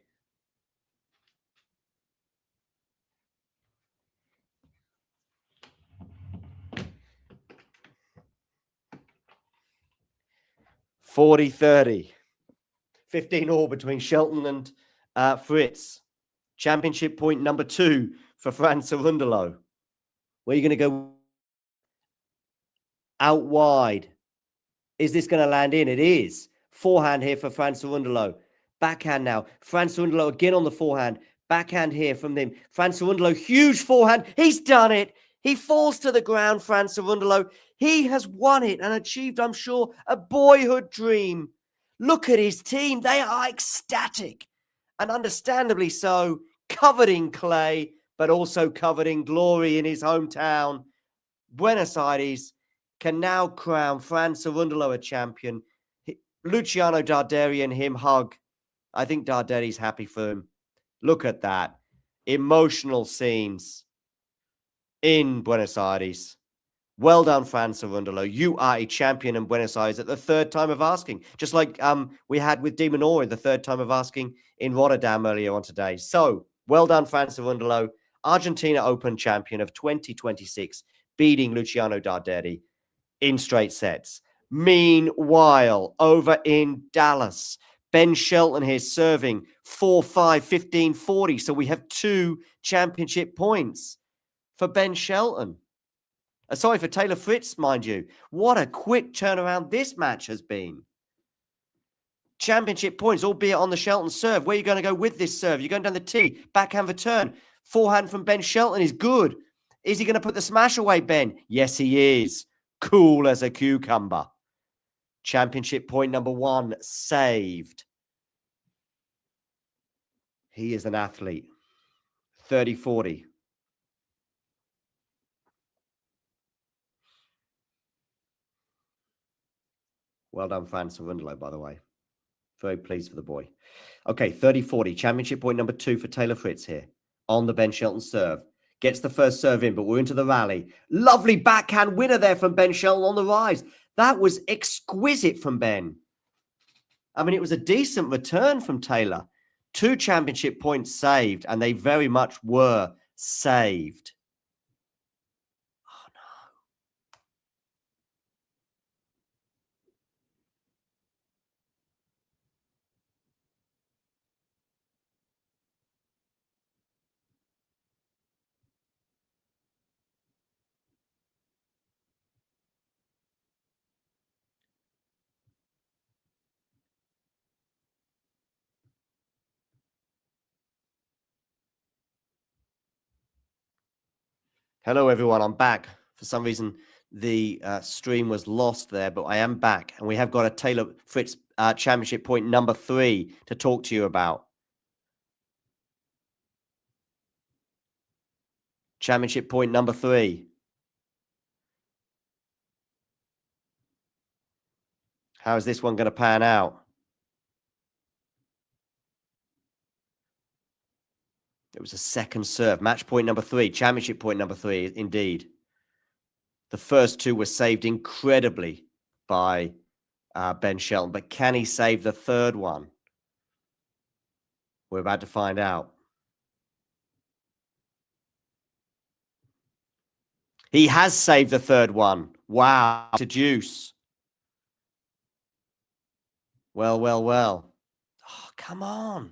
(40-30). 15 all between Shelton and Fritz. Championship point number 2 for Fran Cerundolo. Where are you going to go? Out wide. Is this going to land in? It is. Forehand here for Fran Cerundolo. Backhand now. Fran Cerundolo again on the forehand. Backhand here from them. Fran Cerundolo, huge forehand. He's done it. He falls to the ground, Fran Cerundolo. He has won it and achieved, I'm sure, a boyhood dream. Look at his team. They are ecstatic. And understandably so, covered in clay, but also covered in glory in his hometown. Buenos Aires can now crown Fran Cerundolo a champion. Luciano Darderi and him hug. I think Darderi's happy for him. Look at that. Emotional scenes in Buenos Aires. Well done, Fran Cerundolo. You are a champion in Buenos Aires at the 3rd time of asking. Just like we had with De Minaur the 3rd time of asking in Rotterdam earlier on today. So, well done, Fran Cerundolo. Argentina Open champion of 2026, beating Luciano Darderi in straight sets. Meanwhile, over in Dallas, Ben Shelton here serving 4-5, 15-40. So we have 2 championship points for Ben Shelton. Sorry, for Taylor Fritz, mind you. What a quick turnaround this match has been. Championship points, albeit on the Shelton serve. Where are you going to go with this serve? You're going down the tee. Backhand return. Forehand from Ben Shelton is good. Is he going to put the smash away, Ben? Yes, he is. Cool as a cucumber. Championship point number 1 saved. He is an athlete. 30-40. Well done, Fran Cerundolo, by the way. Very pleased for the boy. Okay, 30-40. Championship point number 2 for Taylor Fritz here. On the Ben Shelton serve. Gets the first serve in, but we're into the rally. Lovely backhand winner there from Ben Shelton on the rise. That was exquisite from Ben. I mean, it was a decent return from Taylor. 2 championship points saved, and they very much were saved. Oh, no. Hello, everyone. I'm back. For some reason, the stream was lost there, but I am back. And we have got a Taylor Fritz championship point number 3 to talk to you about. Championship point number 3. How is this one going to pan out? It was a second serve. Match point number 3. Championship point number 3, indeed. The first 2 were saved incredibly by Ben Shelton. But can he save the third one? We're about to find out. He has saved the third one. Wow. To deuce. Well, well, well. Oh, come on.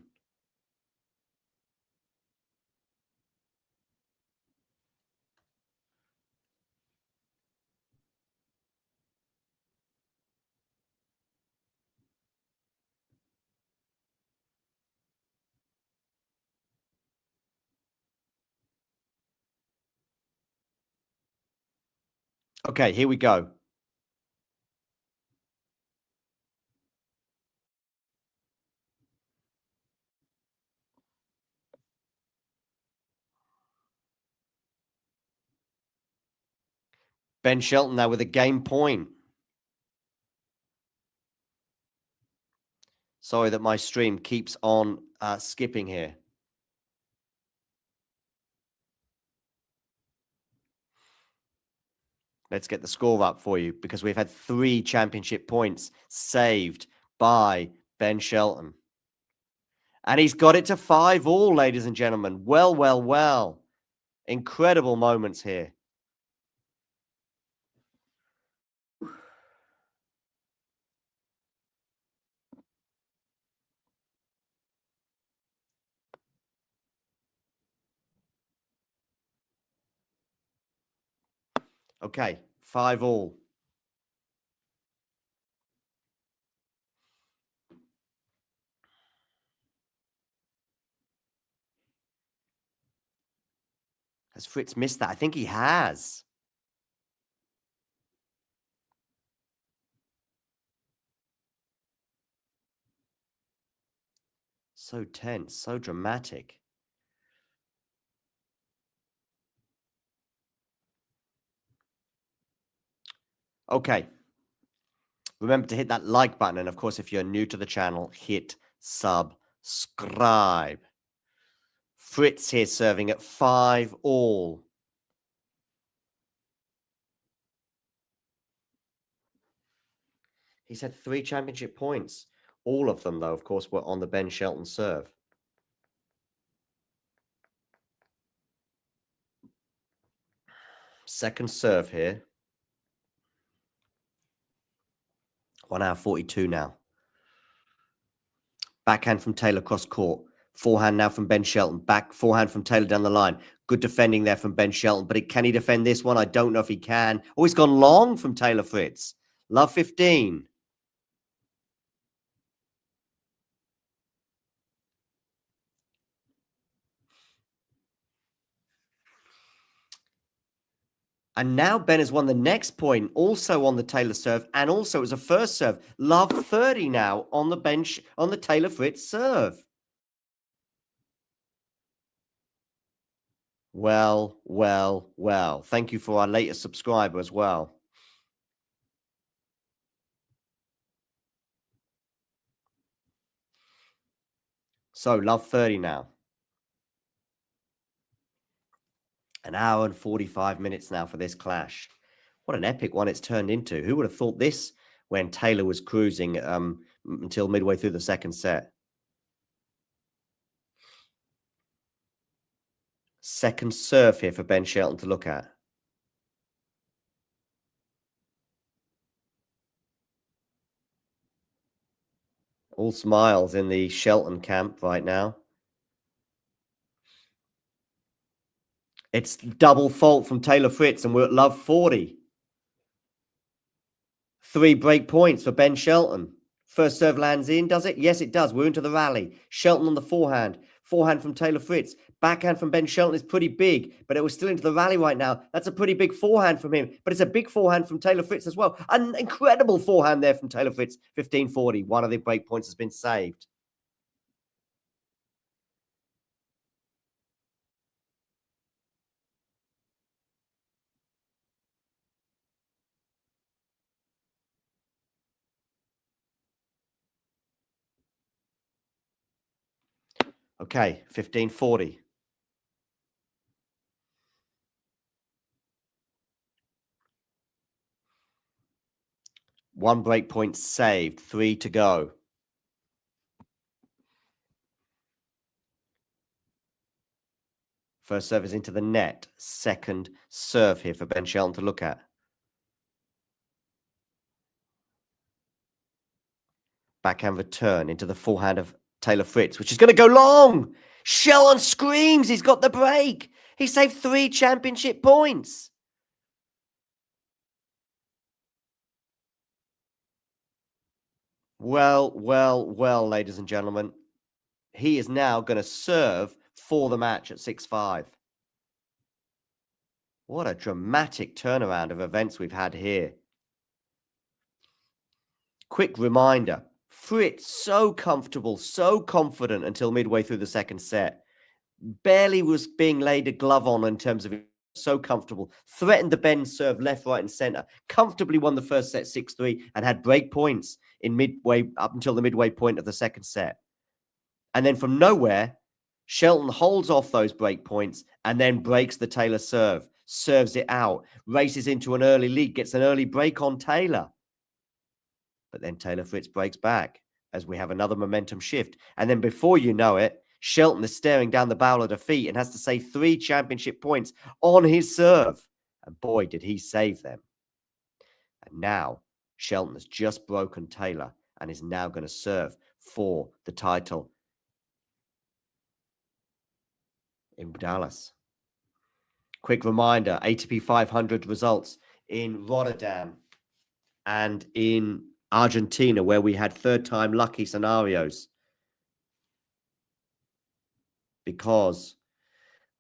Okay, here we go. Ben Shelton now with a game point. Sorry that my stream keeps on skipping here. Let's get the score up for you because we've had 3 championship points saved by Ben Shelton. And he's got it to 5-all, ladies and gentlemen. Well, well, well. Incredible moments here. Okay, 5-all. Has Fritz missed that? I think he has. So tense, so dramatic. Okay. Remember to hit that like button. And of course, if you're new to the channel, hit subscribe. Fritz here serving at 5-all. He's had 3 championship points. All of them, though, of course, were on the Ben Shelton serve. Second serve here. 1 hour 42 now. Backhand from Taylor cross court. Forehand now from Ben Shelton. Back forehand from Taylor down the line. Good defending there from Ben Shelton. But can he defend this one? I don't know if he can. Oh, he's gone long from Taylor Fritz. Love 15. And now Ben has won the next point, also on the Taylor serve, and also as a first serve. Love 30 now on the bench, on the Taylor Fritz serve. Well, well, well. Thank you for our latest subscriber as well. So, love 30 now. An hour and 45 minutes now for this clash. What an epic one it's turned into. Who would have thought this when Taylor was cruising until midway through the second set? Second serve here for Ben Shelton to look at. All smiles in the Shelton camp right now. It's double fault from Taylor Fritz, and we're at love 40. 3 break points for Ben Shelton. First serve lands in, does it? Yes, it does. We're into the rally. Shelton on the forehand. Forehand from Taylor Fritz. Backhand from Ben Shelton is pretty big, but it was still into the rally right now. That's a pretty big forehand from him, but it's a big forehand from Taylor Fritz as well. An incredible forehand there from Taylor Fritz. 15-40. One of the break points has been saved. Okay, 15-40. One break point saved. 3 to go. First serve is into the net. Second serve here for Ben Shelton to look at. Backhand return into the forehand of Taylor Fritz, which is going to go long. Shelton screams. He's got the break. He saved 3 championship points. Well, ladies and gentlemen. He is now going to serve for the match at 6-5. What a dramatic turnaround of events we've had here. Quick reminder, Fritz so comfortable, so confident until midway through the second set. Barely was being laid a glove on in terms of so comfortable. Threatened the bend serve left, right, and center. Comfortably won the first set 6-3 and had break points in midway up until the midway point of the second set. And then from nowhere, Shelton holds off those break points and then breaks the Taylor serve, serves it out, races into an early lead, gets an early break on Taylor. But then Taylor Fritz breaks back as we have another momentum shift. And then before you know it, Shelton is staring down the barrel of defeat and has to save 3 championship points on his serve. And boy, did he save them. And now Shelton has just broken Taylor and is now going to serve for the title in Dallas. Quick reminder, ATP 500 results in Rotterdam and in Argentina, where we had third-time lucky scenarios. Because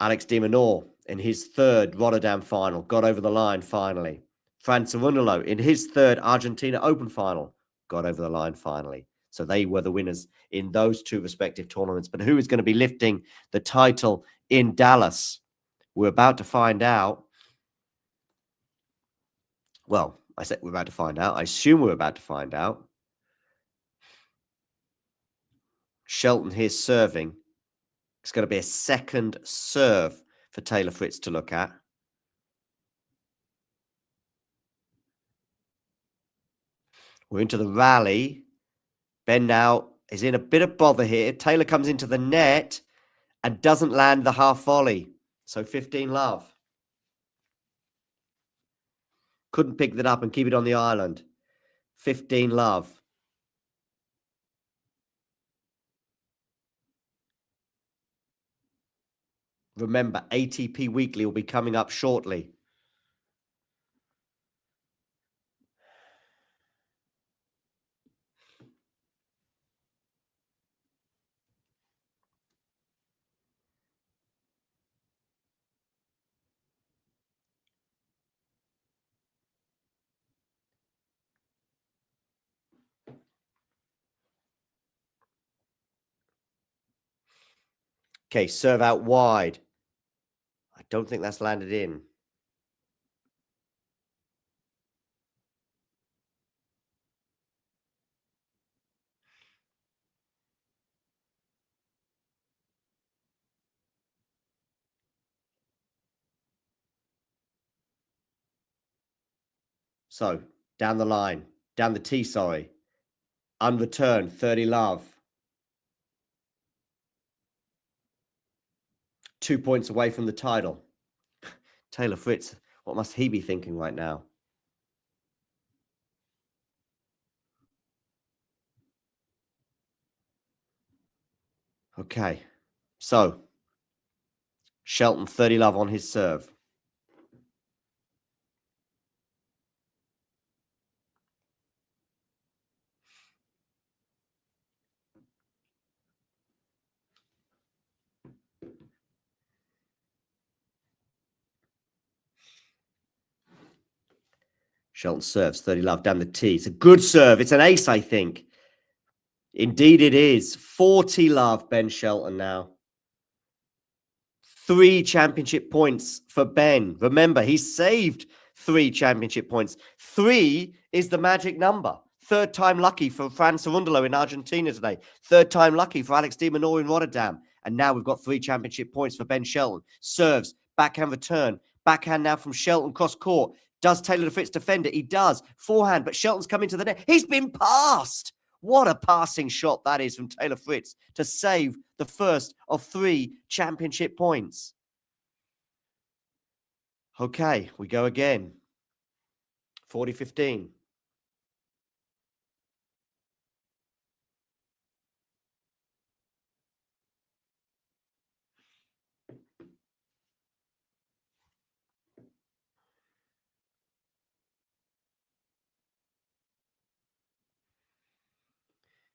Alex de Minaur, in his third Rotterdam final, got over the line finally. Fran Cerundolo, in his third Argentina Open final, got over the line finally. So they were the winners in those 2 respective tournaments. But who is going to be lifting the title in Dallas? We're about to find out. Well, I said we're about to find out. I assume we're about to find out. Shelton here serving. It's going to be a second serve for Taylor Fritz to look at. We're into the rally. Ben now is in a bit of bother here. Taylor comes into the net and doesn't land the half volley. So 15 love. Couldn't pick that up and keep it on the island. 15 love. Remember, ATP Weekly will be coming up shortly. Okay, serve out wide. I don't think that's landed in. So, down the line, down the tee, sorry. Unreturned, 30 love. 2 points away from the title. Taylor Fritz, what must he be thinking right now? Okay, so Shelton, 30 love on his serve. Shelton serves, 30 love down the tee. It's a good serve. It's an ace, I think. Indeed it is. 40 love, Ben Shelton now. 3 championship points for Ben. Remember, he saved 3 championship points. 3 is the magic number. Third time lucky for Fran Cerundolo in Argentina today. Third time lucky for Alex de Minaur in Rotterdam. And now we've got 3 championship points for Ben Shelton. Serves, backhand return. Backhand now from Shelton cross court. Does Taylor Fritz defend it? He does. Forehand, but Shelton's coming to the net. He's been passed. What a passing shot that is from Taylor Fritz to save the first of 3 championship points. Okay, we go again. 40-15.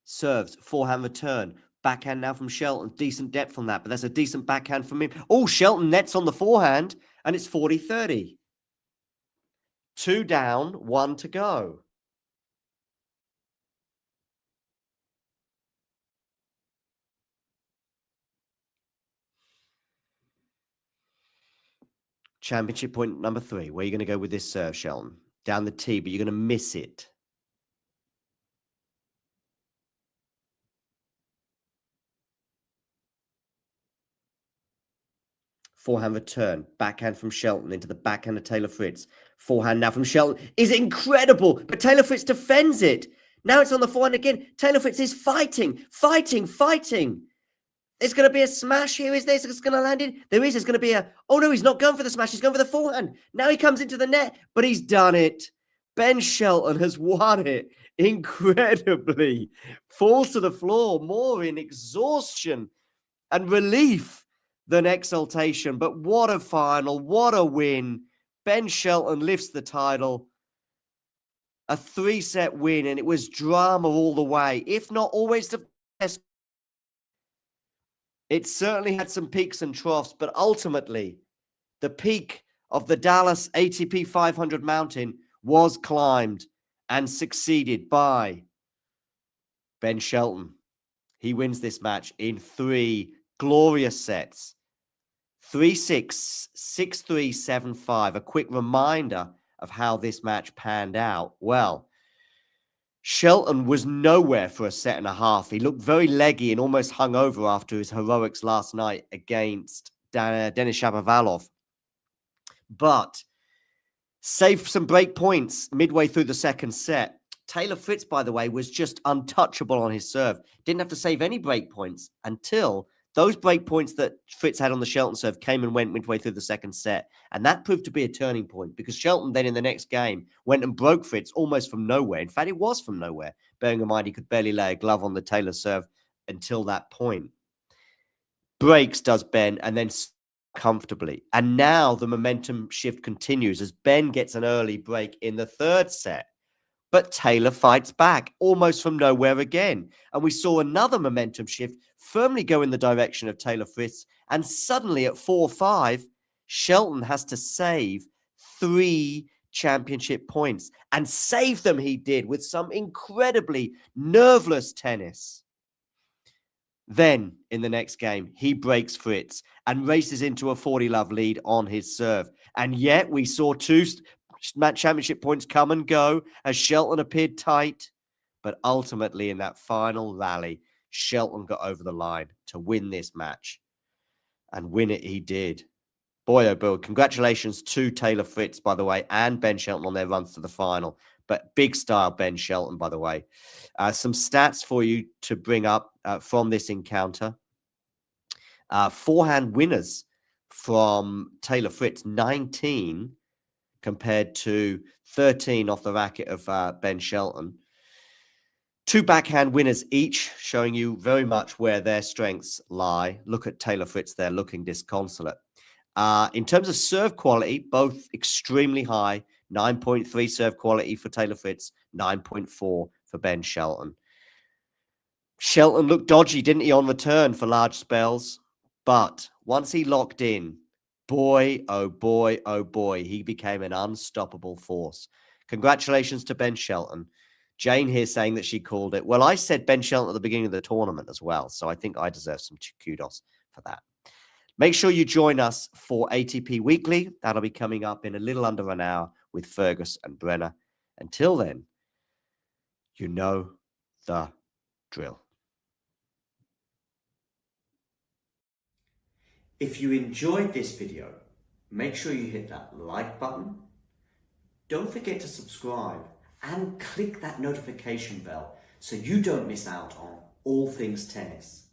Serves, forehand return. Backhand now from Shelton. Decent depth on that, but that's a decent backhand from him. Oh, Shelton nets on the forehand, and it's 40-30. 2 down, 1 to go. Championship point number 3. Where are you going to go with this serve, Shelton? Down the tee, but you're going to miss it. Forehand return, backhand from Shelton into the backhand of Taylor Fritz. Forehand now from Shelton is incredible, but Taylor Fritz defends it. Now it's on the forehand again. Taylor Fritz is fighting. There's going to be a smash here. Is there? It's going to land in. There is. There's going to be a. Oh no, he's not going for the smash. He's going for the forehand. Now he comes into the net, but he's done it. Ben Shelton has won it incredibly. Falls to the floor more in exhaustion and relief than exultation. But what a final. What a win. Ben Shelton lifts the title. A 3-set win, and it was drama all the way, if not always the best. It certainly had some peaks and troughs, but ultimately, the peak of the Dallas ATP 500 mountain was climbed and succeeded by Ben Shelton. He wins this match in 3 glorious sets. 3-6, 6-3, 7-5. A quick reminder of how this match panned out. Well, Shelton was nowhere for a set and a half. He looked very leggy and almost hungover after his heroics last night against Denis Shapovalov. But saved some break points midway through the second set. Taylor Fritz, by the way, was just untouchable on his serve. Didn't have to save any break points until those break points that Fritz had on the Shelton serve came and went midway through the second set. And that proved to be a turning point because Shelton then in the next game went and broke Fritz almost from nowhere. In fact, it was from nowhere. Bearing in mind, he could barely lay a glove on the Taylor serve until that point. Breaks does Ben and then comfortably. And now the momentum shift continues as Ben gets an early break in the third set. But Taylor fights back almost from nowhere again. And we saw another momentum shift firmly go in the direction of Taylor Fritz. And suddenly at 4-5, Shelton has to save 3 championship points. And save them he did with some incredibly nerveless tennis. Then, in the next game, he breaks Fritz and races into a 40-love lead on his serve. And yet we saw 2 championship points come and go as Shelton appeared tight. But ultimately, in that final rally, Shelton got over the line to win this match. And win it he did. Boy, oh boy. Congratulations to Taylor Fritz, by the way, and Ben Shelton on their runs to the final. But big style Ben Shelton, by the way. Some stats for you to bring up from this encounter. Forehand winners from Taylor Fritz, 19 compared to 13 off the racket of Ben Shelton. 2 backhand winners each, showing you very much where their strengths lie. Look at Taylor Fritz there looking disconsolate. In terms of serve quality, both extremely high. 9.3 serve quality for Taylor Fritz, 9.4 for Ben Shelton. Shelton looked dodgy, didn't he, on return for large spells? But once he locked in, boy, oh boy, oh boy, he became an unstoppable force. Congratulations to Ben Shelton. Jane here saying that she called it. Well, I said Ben Shelton at the beginning of the tournament as well, so I think I deserve some kudos for that. Make sure you join us for ATP Weekly. That'll be coming up in a little under an hour with Fergus and Brenner. Until then, you know the drill. If you enjoyed this video, make sure you hit that like button. Don't forget to subscribe and click that notification bell so you don't miss out on all things tennis.